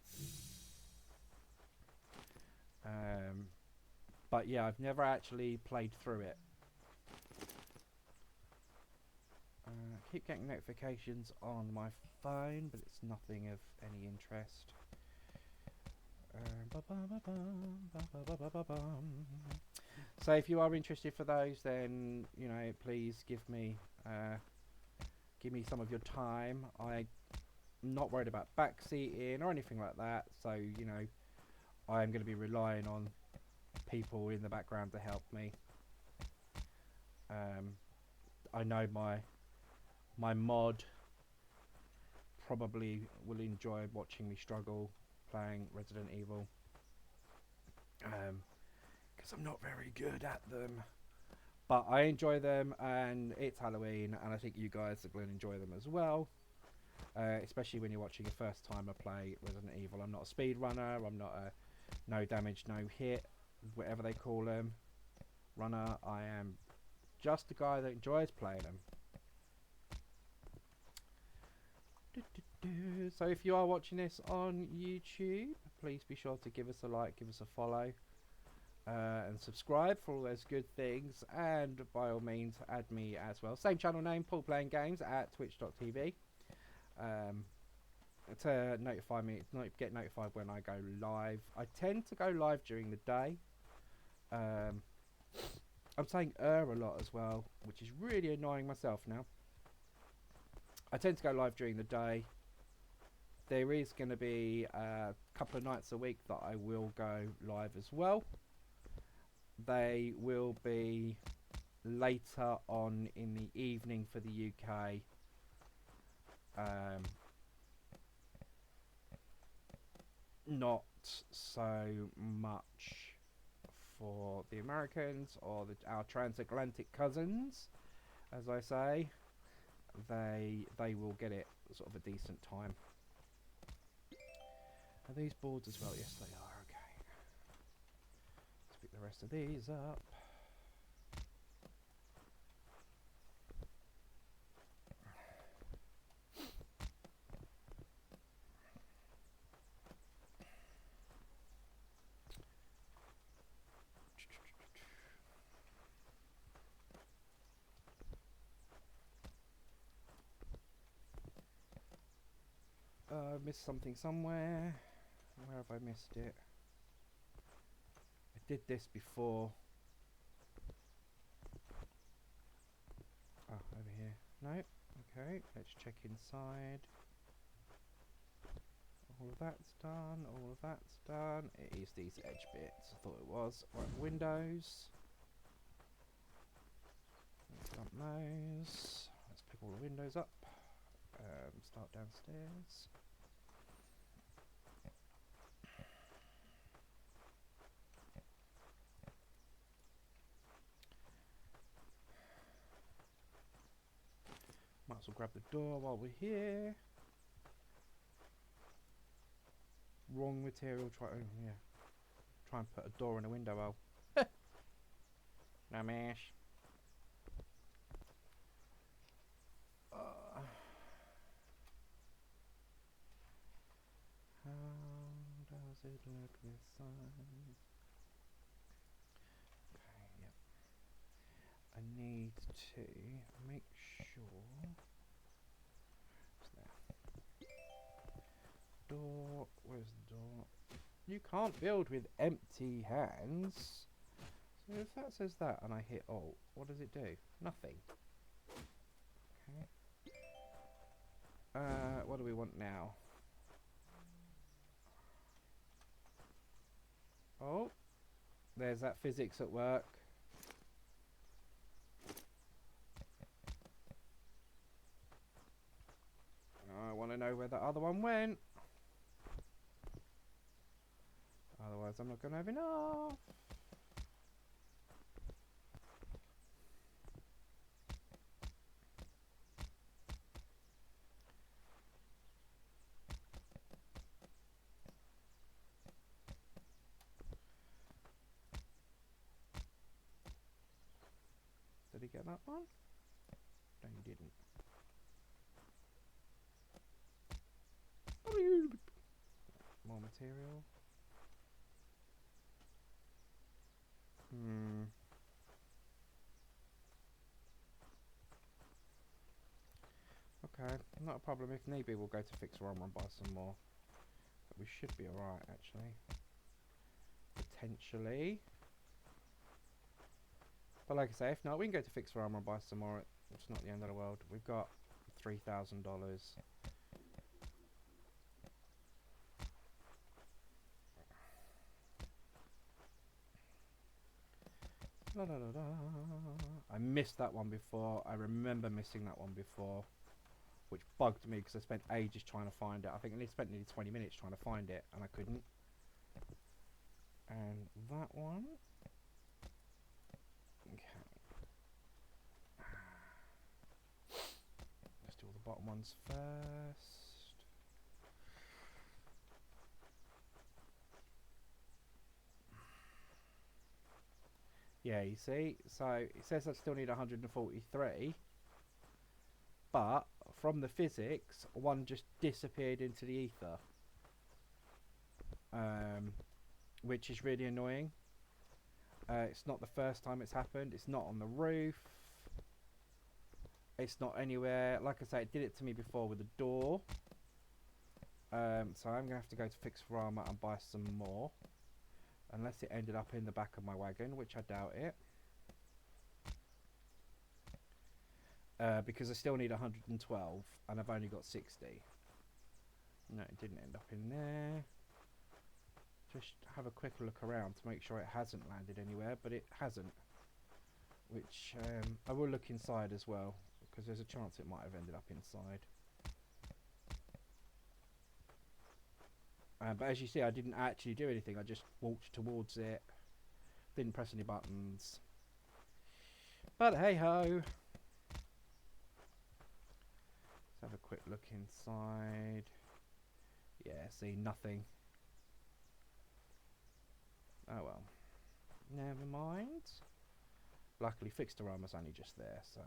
But yeah, I've never actually played through it. Keep getting notifications on my phone, but it's nothing of any interest. So if you are interested for those, then you know, please give me some of your time. I'm not worried about backseating or anything like that, so you know, I am going to be relying on people in the background to help me. I know my mod probably will enjoy watching me struggle playing Resident Evil, because I'm not very good at them, but I enjoy them, and it's Halloween, and I think you guys are going to enjoy them as well, especially when you're watching a first timer play Resident Evil. I'm not a speed runner, I'm not a no damage no hit, whatever they call them, runner. I am just a guy that enjoys playing them. So if you are watching this on YouTube, please be sure to give us a like, give us a follow, and subscribe for all those good things, and by all means add me as well. Same channel name, Paul Playing Games, at twitch.tv, to notify me, get notified when I go live. I tend to go live during the day. I'm saying a lot as well, which is really annoying myself now. I tend to go live during the day. There is going to be a couple of nights a week that I will go live as well. They will be later on in the evening for the UK. Not so much for the Americans or our transatlantic cousins, as I say. They will get it sort of a decent time. Are these boards as well? Yes, they are. Okay. Let's pick the rest of these up. I missed something somewhere. Where have I missed it? I did this before. Oh, over here. No. Okay, let's check inside. All of that's done. All of that's done. It is these edge bits. I thought it was. Right, windows. Let's dump those. Let's pick all the windows up. Start downstairs. Might as well grab the door while we're here. Wrong material. Try and put a door in a window. Oh, no mash. How does it look this side? Okay, yep. I need to make sure. What's there? Door. Where's the door? You can't build with empty hands. So if that says that and I hit Alt, what does it do? Nothing. Okay. What do we want now? Oh, there's that physics at work. I want to know where the other one went. Otherwise I'm not going to have enough. get that one? No, you didn't. More material. Okay, not a problem. If need be, we'll go to Fixer-Armor and buy some more. But we should be alright, actually. Potentially. But like I say, if not, we can go to Fixer-Armor and buy some more. It's not the end of the world. We've got $3,000. La, la, la, la. I missed that one before. I remember missing that one before, which bugged me because I spent ages trying to find it. I think I spent nearly 20 minutes trying to find it, and I couldn't. And that one. Okay. Let's do all the bottom ones first. Yeah, you see, so it says I still need 143, but from the physics, one just disappeared into the ether, which is really annoying. It's not the first time it's happened. It's not on the roof. It's not anywhere. Like I say, it did it to me before with the door. So I'm going to have to go to Fixer-Armor and buy some more. Unless it ended up in the back of my wagon, which I doubt it. Because I still need 112, and I've only got 60. No, it didn't end up in there. Just have a quick look around to make sure it hasn't landed anywhere, but it hasn't. Which, I will look inside as well, because there's a chance it might have ended up inside. But as you see, I didn't actually do anything. I just walked towards it. Didn't press any buttons. But hey ho. Let's have a quick look inside. Yeah, see, nothing. Oh well. Never mind. Luckily, Fixer-Armor's only just there, so.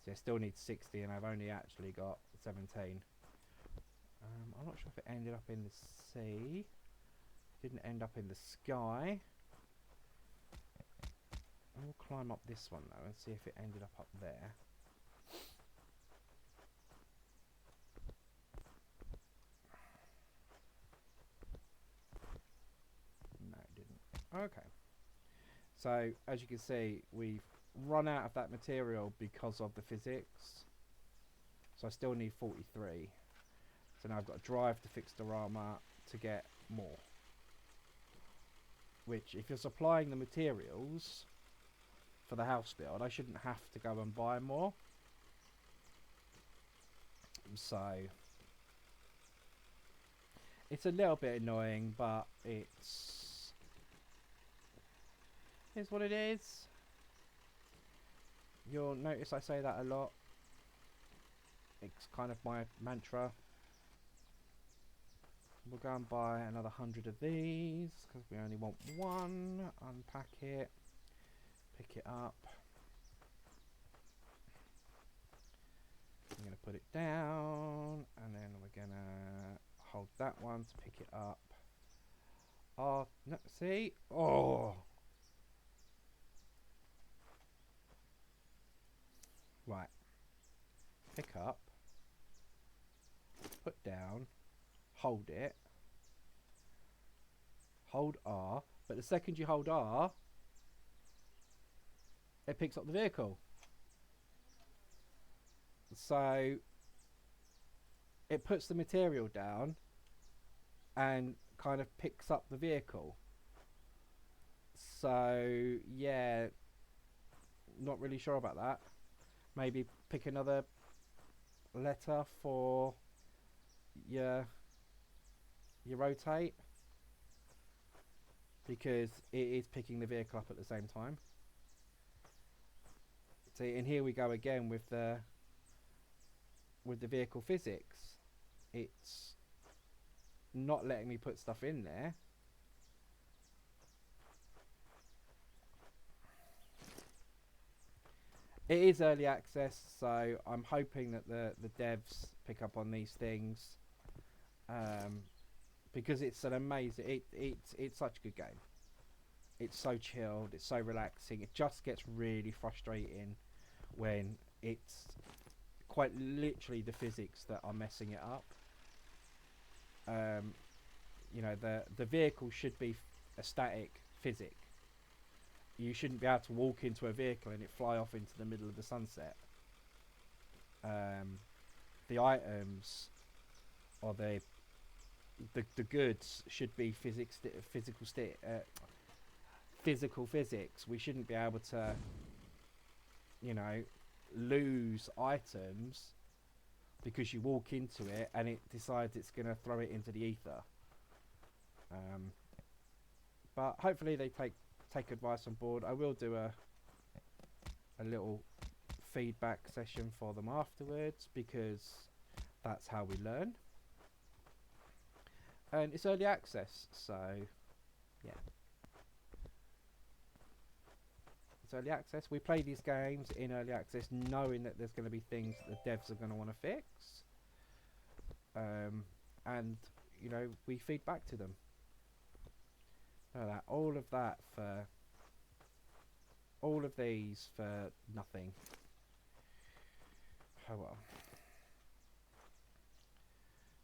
See, I still need 60, and I've only actually got 17. I'm not sure if it ended up in the sea. Didn't end up in the sky. We'll climb up this one though and see if it ended up there. No, it didn't. Okay. So, as you can see, we've run out of that material because of the physics. So I still need 43. So now I've got to drive to Fixer-Armor to get more. Which, if you're supplying the materials for the house build, I shouldn't have to go and buy more. So it's a little bit annoying, but it's what it is. You'll notice I say that a lot. It's kind of my mantra. We'll go and buy another 100 of these because we only want one. Unpack it, pick it up. I'm going to put it down, and then we're going to hold that one to pick it up. Oh, no, see? Oh! Right. Pick up. Put down. Hold it. Hold R. But the second you hold R, it picks up the vehicle. So it puts the material down and kind of picks up the vehicle. So yeah, not really sure about that. Maybe pick another letter for your rotate, because it is picking the vehicle up at the same time. See, and here we go again with the vehicle physics. It's not letting me put stuff in there. It is early access, so I'm hoping that the devs pick up on these things, because it's an amazing. It's such a good game. It's so chilled. It's so relaxing. It just gets really frustrating when it's quite literally the physics that are messing it up. You know, the vehicle should be a static physic. You shouldn't be able to walk into a vehicle and it fly off into the middle of the sunset. The items or the goods should be physical physics. We shouldn't be able to, you know, lose items because you walk into it and it decides it's going to throw it into the ether. But hopefully they take advice on board. I will do a little feedback session for them afterwards, because that's how we learn. And it's early access, so yeah. It's early access. We play these games in early access knowing that there's going to be things that the devs are going to want to fix. And, you know, we feed back to them. All of these for nothing. Oh well.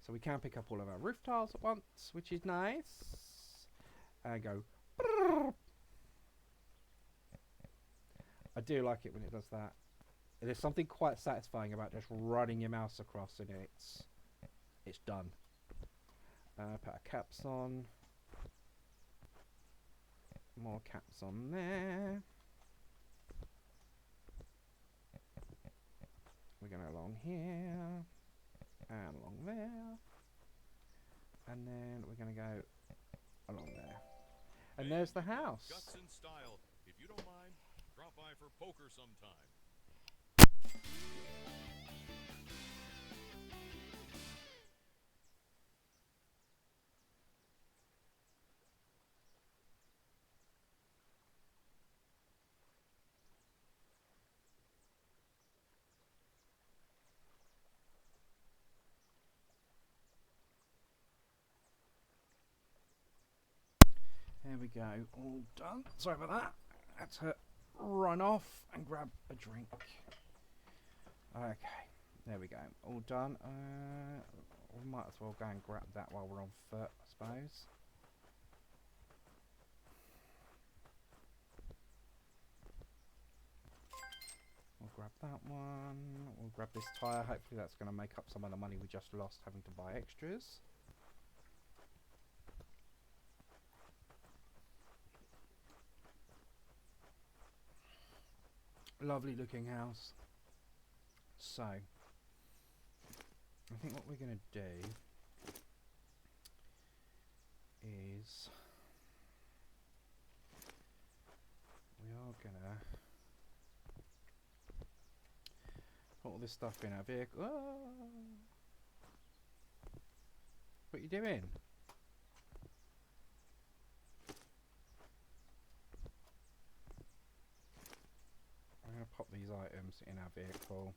So we can pick up all of our roof tiles at once, which is nice. And go. I do like it when it does that. There's something quite satisfying about just running your mouse across and it's done. Put our caps on. More caps on there. We're going along here and along there, and then we're going to go along there, and there's the house. Guts and style. If you don't mind, drop by for poker sometime. There we go, all done. Sorry about that. I had to run off and grab a drink. Okay, there we go, all done. We might as well go and grab that while we're on foot, I suppose. We'll grab that one. We'll grab this tyre. Hopefully that's going to make up some of the money we just lost having to buy extras. Lovely looking house. So, I think what we're going to do is we are going to put all this stuff in our vehicle. Oh! What are you doing? I'm going to pop these items in our vehicle.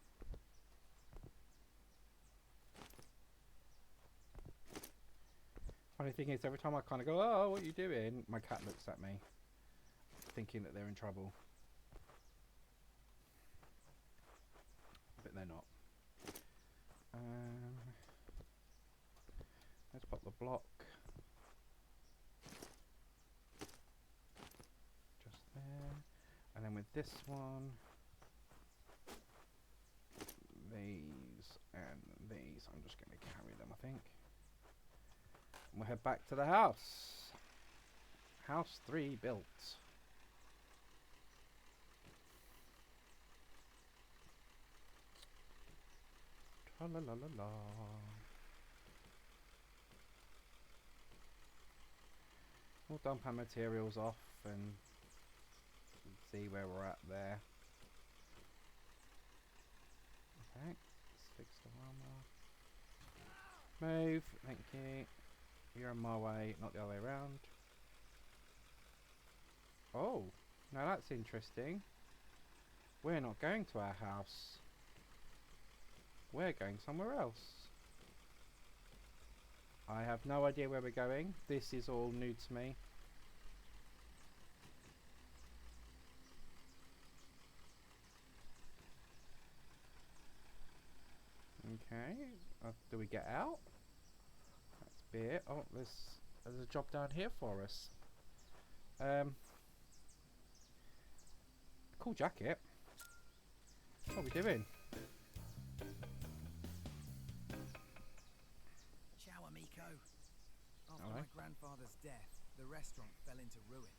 Funny thing is, every time I kind of go, oh, what are you doing? My cat looks at me, thinking that they're in trouble. But they're not. Let's pop the block. Just there. And then with this one, these and these, I'm just going to carry them, I think. And we'll head back to the house. House 3 built. Tra-la-la-la-la. We'll dump our materials off and see where we're at there. Okay, let's fix the armor. Move, thank you. You're on my way, not the other way around. Oh, now that's interesting. We're not going to our house. We're going somewhere else. I have no idea where we're going. This is all new to me. Okay. Do we get out? That's beer. Oh, there's a job down here for us. Cool jacket. What are we doing? Ciao, amico. After Alright. my grandfather's death, the restaurant fell into ruin.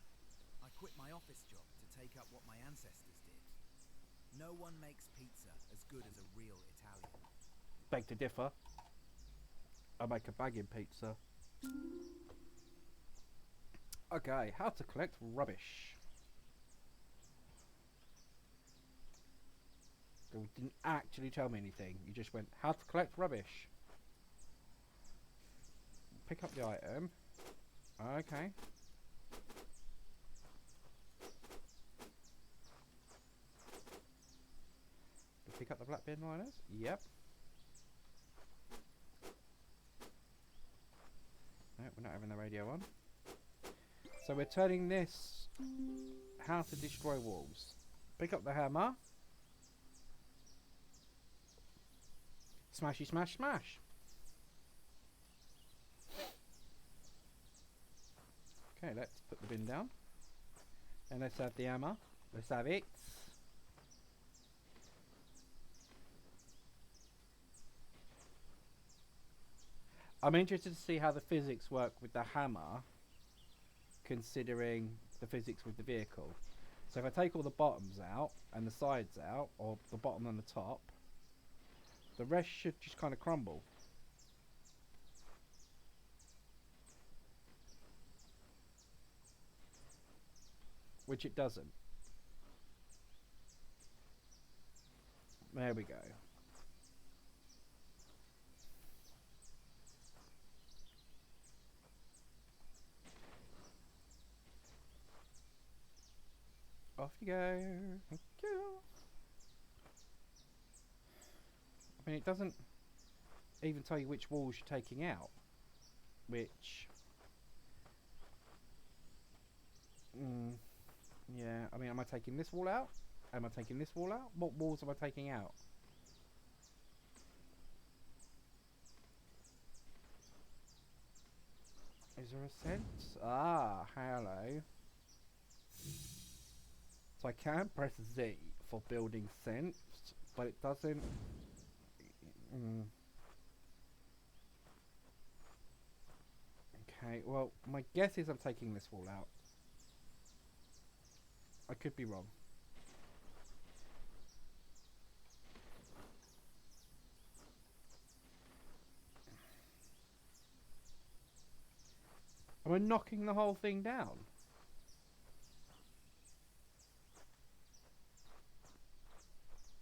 I quit my office job to take up what my ancestors did. No one makes pizza as good as a real Italian. Beg to differ. I make a bagging pizza. Okay, how to collect rubbish. You didn't actually tell me anything. You just went, how to collect rubbish. Pick up the item. Okay. Pick up the black bin liners? Yep. No, we're not having the radio on. So we're turning this how to destroy walls. Pick up the hammer. Smashy smash smash. Okay, let's put the bin down. And let's have the hammer. Let's have it. I'm interested to see how the physics work with the hammer, considering the physics with the vehicle. So if I take all the bottoms out and the sides out, or the bottom and the top, the rest should just kind of crumble. Which it doesn't. There we go. Off you go. Off you go. I mean, it doesn't even tell you which walls you're taking out. Which... yeah, I mean, am I taking this wall out? Am I taking this wall out? What walls am I taking out? Is there a sense? Ah, hello. So I can press Z for building sense, but it doesn't... Okay, well, my guess is I'm taking this wall out. I could be wrong. Am I knocking the whole thing down?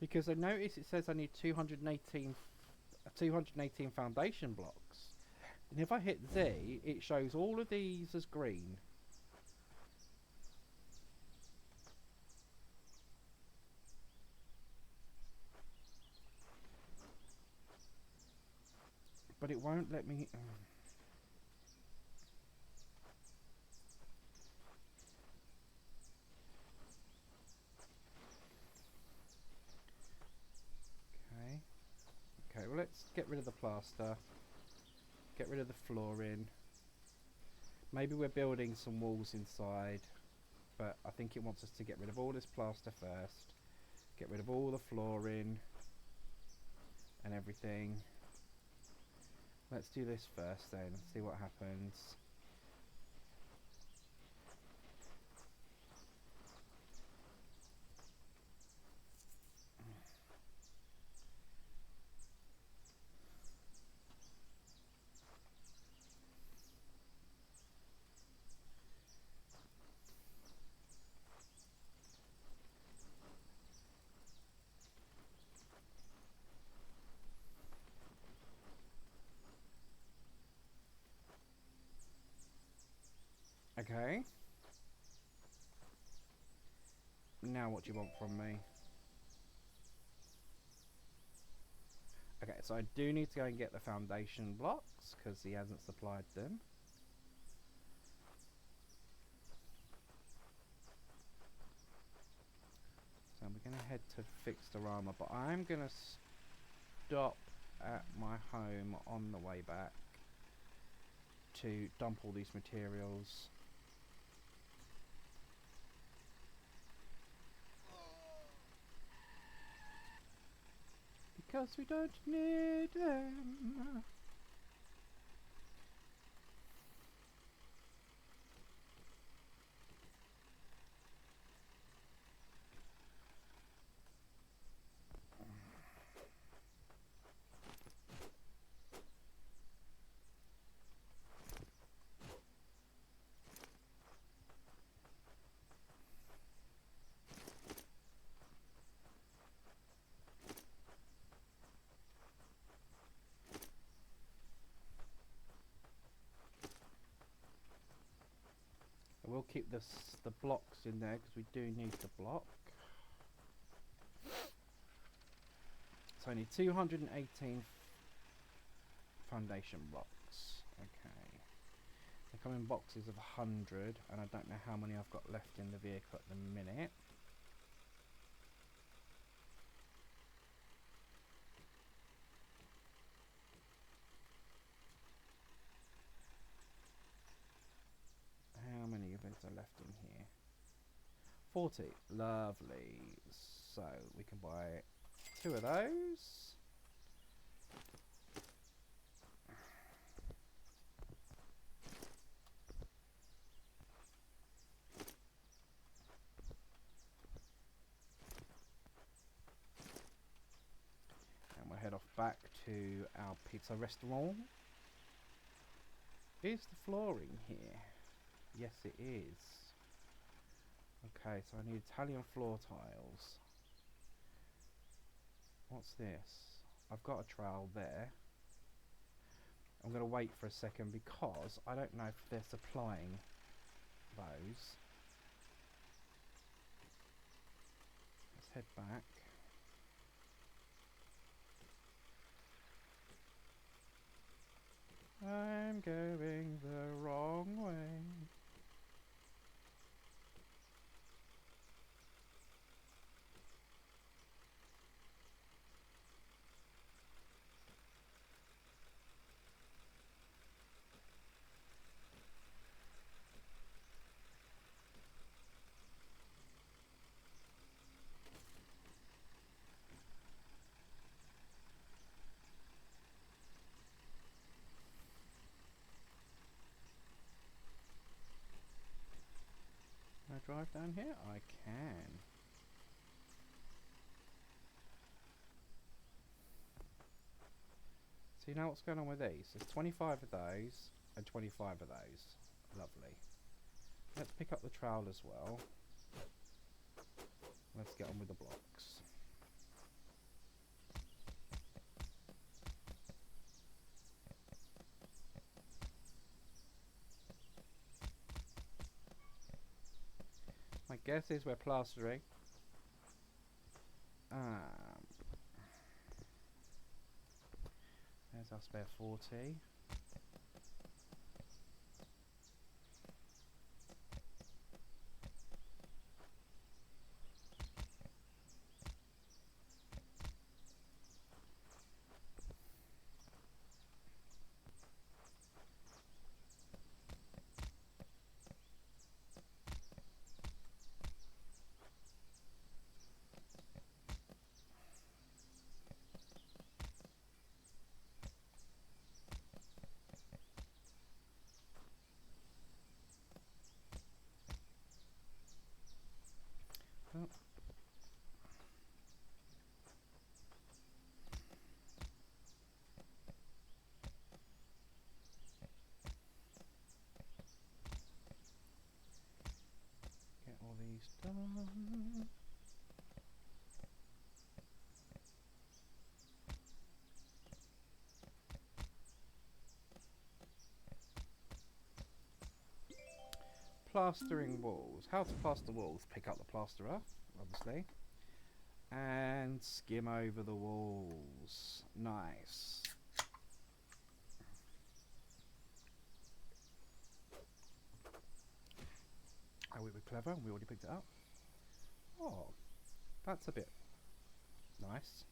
Because I notice it says I need 218 foundation blocks. And if I hit Z, it shows all of these as green. But it won't let me... Okay, well, let's get rid of the plaster. Get rid of the flooring. Maybe we're building some walls inside, but I think it wants us to get rid of all this plaster first. Get rid of all the flooring and everything. Let's do this first then, see what happens. Okay. Now what do you want from me? Okay, so I do need to go and get the foundation blocks because he hasn't supplied them. So we're going to head to Fixed-A-Rama, but I'm going to stop at my home on the way back to dump all these materials. Because we don't need them. We'll keep the blocks in there because we do need the block. So I need 218 foundation blocks. Okay. They come in boxes of 100 and I don't know how many I've got left in the vehicle at the minute. How many of those are left in here? 40. Lovely. So we can buy 2 of those. And we'll head off back to our pizza restaurant. Is the flooring here? Yes, it is. Okay, so I need Italian floor tiles. What's this? I've got a trowel there. I'm going to wait for a second because I don't know if they're supplying those. Let's head back. I'm going the wrong way. Can I drive down here? I can. So you know what's going on with these? There's 25 of those and 25 of those. Lovely. Let's pick up the trowel as well. Let's get on with the blocks. My guess is we're plastering. There's our spare 40. Oh. Get all these done. Plastering walls. How to plaster walls? Pick up the plasterer, obviously. And skim over the walls. Nice. Oh, we were clever. We already picked it up. Oh, that's a bit nice.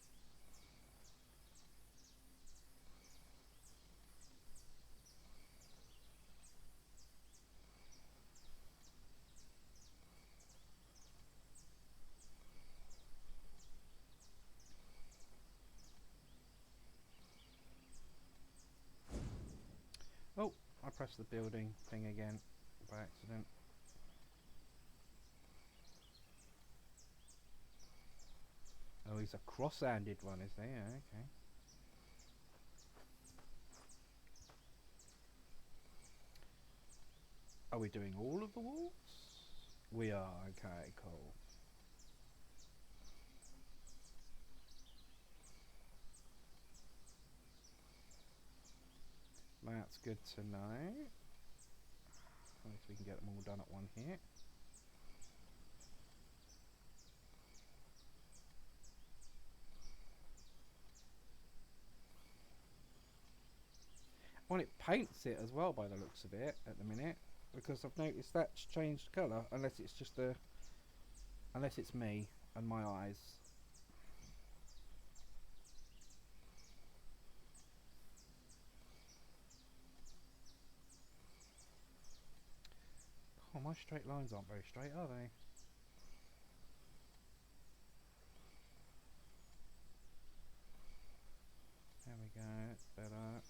Oh, I pressed the building thing again by accident. Oh, he's a cross-handed one, is he? Yeah, okay. Are we doing all of the walls? We are, okay, cool. That's good to know. At least we can get them all done at one hit. Well, it paints it as well by the looks of it at the minute, because I've noticed that's changed colour, unless it's just unless it's me and my eyes. Oh, my straight lines aren't very straight, are they? There we go, it's better.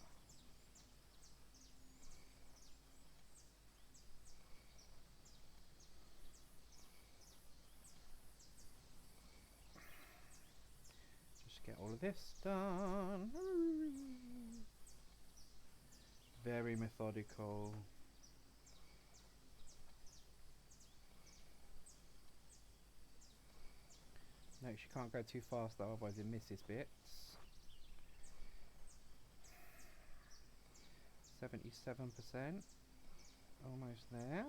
Just get all of this done. Very methodical. No, she can't go too fast though, otherwise it misses bits. 77%. Almost there.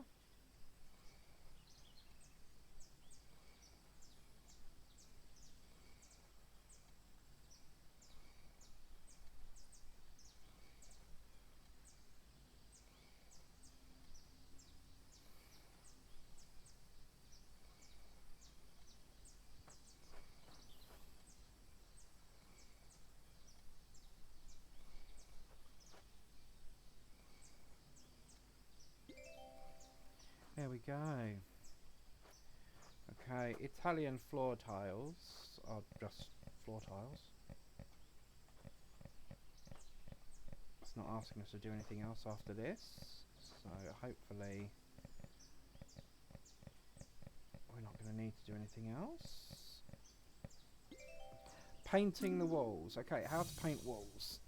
There we go. Okay, Italian floor tiles are just floor tiles. It's not asking us to do anything else after this, so hopefully we're not going to need to do anything else. Painting the walls. Okay, how to paint walls.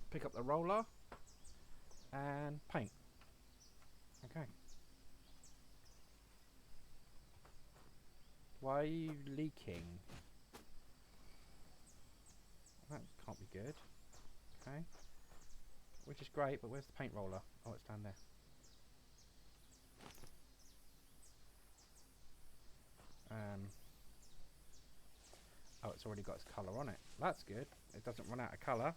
Pick up the roller and paint. Okay. Why are you leaking? That can't be good. Okay. Which is great, but where's the paint roller? Oh, it's down there. Oh, it's already got its colour on it. That's good. It doesn't run out of colour.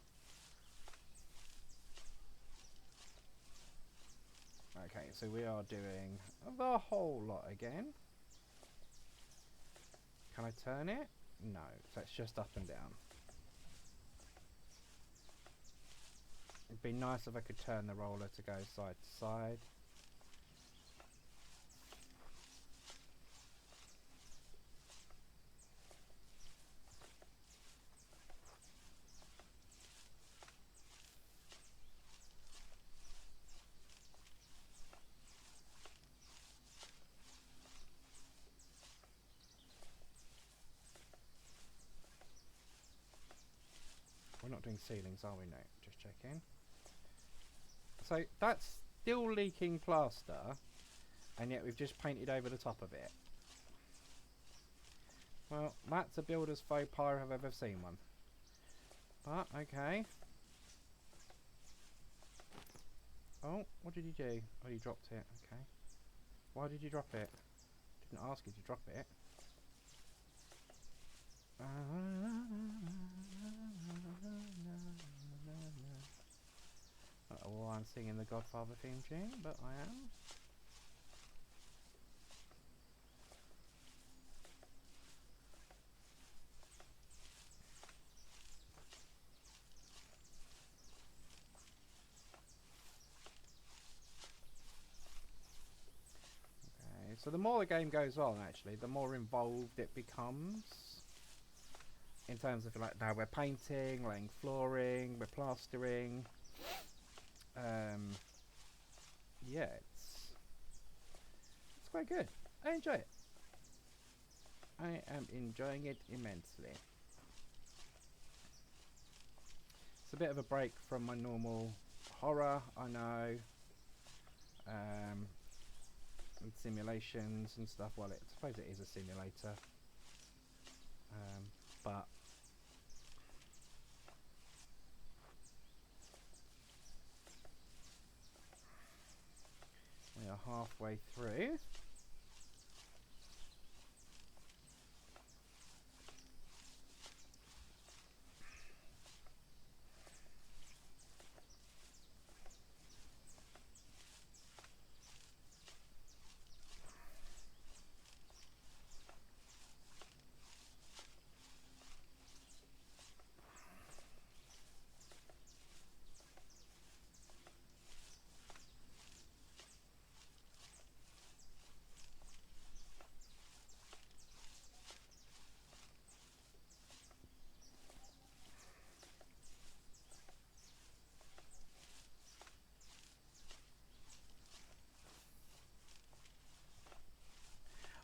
Okay, so we are doing the whole lot again. Can I turn it? No, so it's just up and down. It'd be nice if I could turn the roller to go side to side. We're not doing ceilings, are we? No, just checking. So that's still leaking plaster, and yet we've just painted over the top of it. Well, that's a builder's faux pas if I've ever seen one. But, okay. Oh, what did you do? Oh, you dropped it. Okay. Why did you drop it? Didn't ask you to drop it. I don't know why I'm singing the Godfather theme tune, but I am. Okay, so the more the game goes on, actually, the more involved it becomes. In terms of, like, now we're painting, laying flooring, we're plastering. Yeah, it's quite good. I enjoy it. I am enjoying it immensely. It's a bit of a break from my normal horror, I know. And simulations and stuff. Well, I suppose it is a simulator. But we are halfway through.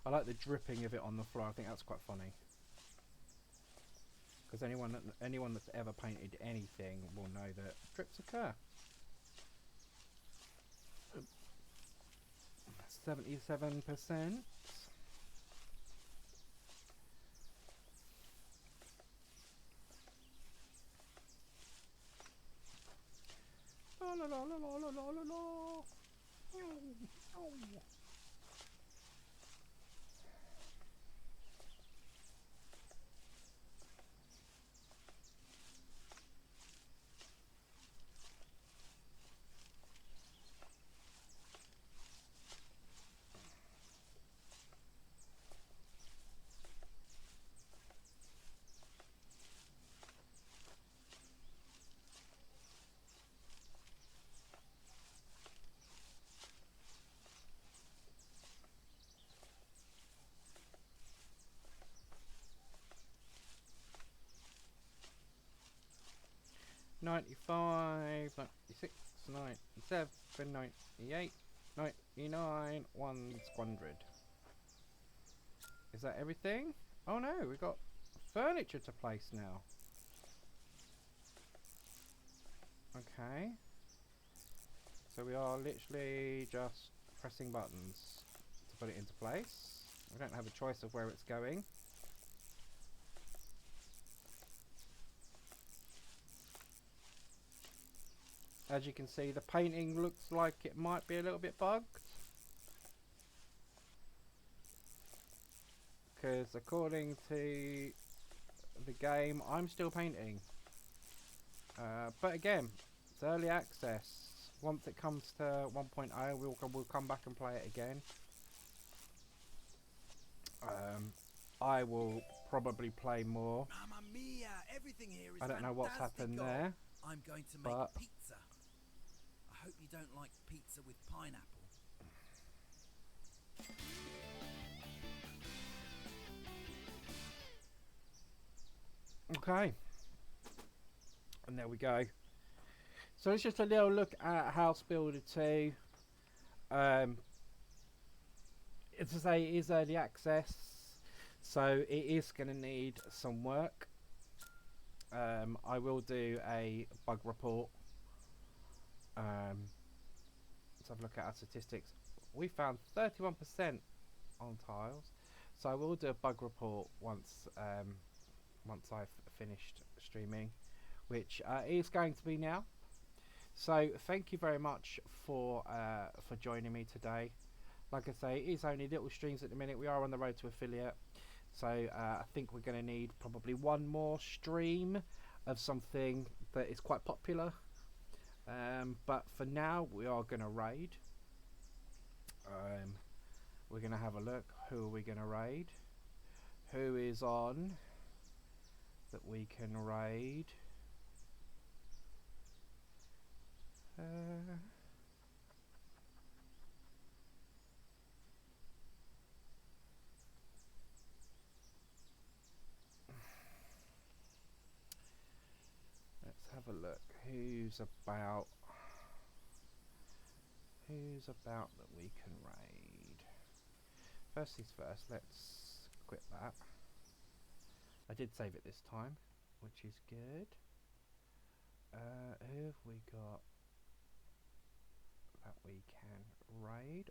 I like the dripping of it on the floor. I think that's quite funny. Because anyone that's ever painted anything will know that drips occur. 77%. La la la la la la la la. Oh. $95, $96, $97, $98, $99, $100. Is that everything? Oh no, we've got furniture to place now. Okay. So we are literally just pressing buttons to put it into place. We don't have a choice of where it's going. As you can see, the painting looks like it might be a little bit bugged. Because according to the game, I'm still painting. But again, it's early access. Once it comes to 1.0, we'll come back and play it again. I will probably play more. Mamma mia! Everything here is I don't know what's happened there. I'm going to make but pizza. I hope you don't like pizza with pineapple. Okay. And there we go. So it's just a little look at House Builder 2. As I say, it is early access, so it is going to need some work. I will do a bug report. Let's have a look at our statistics. We found 31% on tiles, so I will do a bug report once I've finished streaming, which is going to be now. So thank you very much for joining me today. Like I say, it is only little streams at the minute. We are on the road to affiliate, So I think we're going to need probably one more stream of something that is quite popular. But for now, we are going to raid. We're going to have a look. Who are we going to raid? Who is on that we can raid? Let's have a look. Who's about that we can raid? First things first, let's quit that. I did save it this time, which is good. Who have we got that we can raid?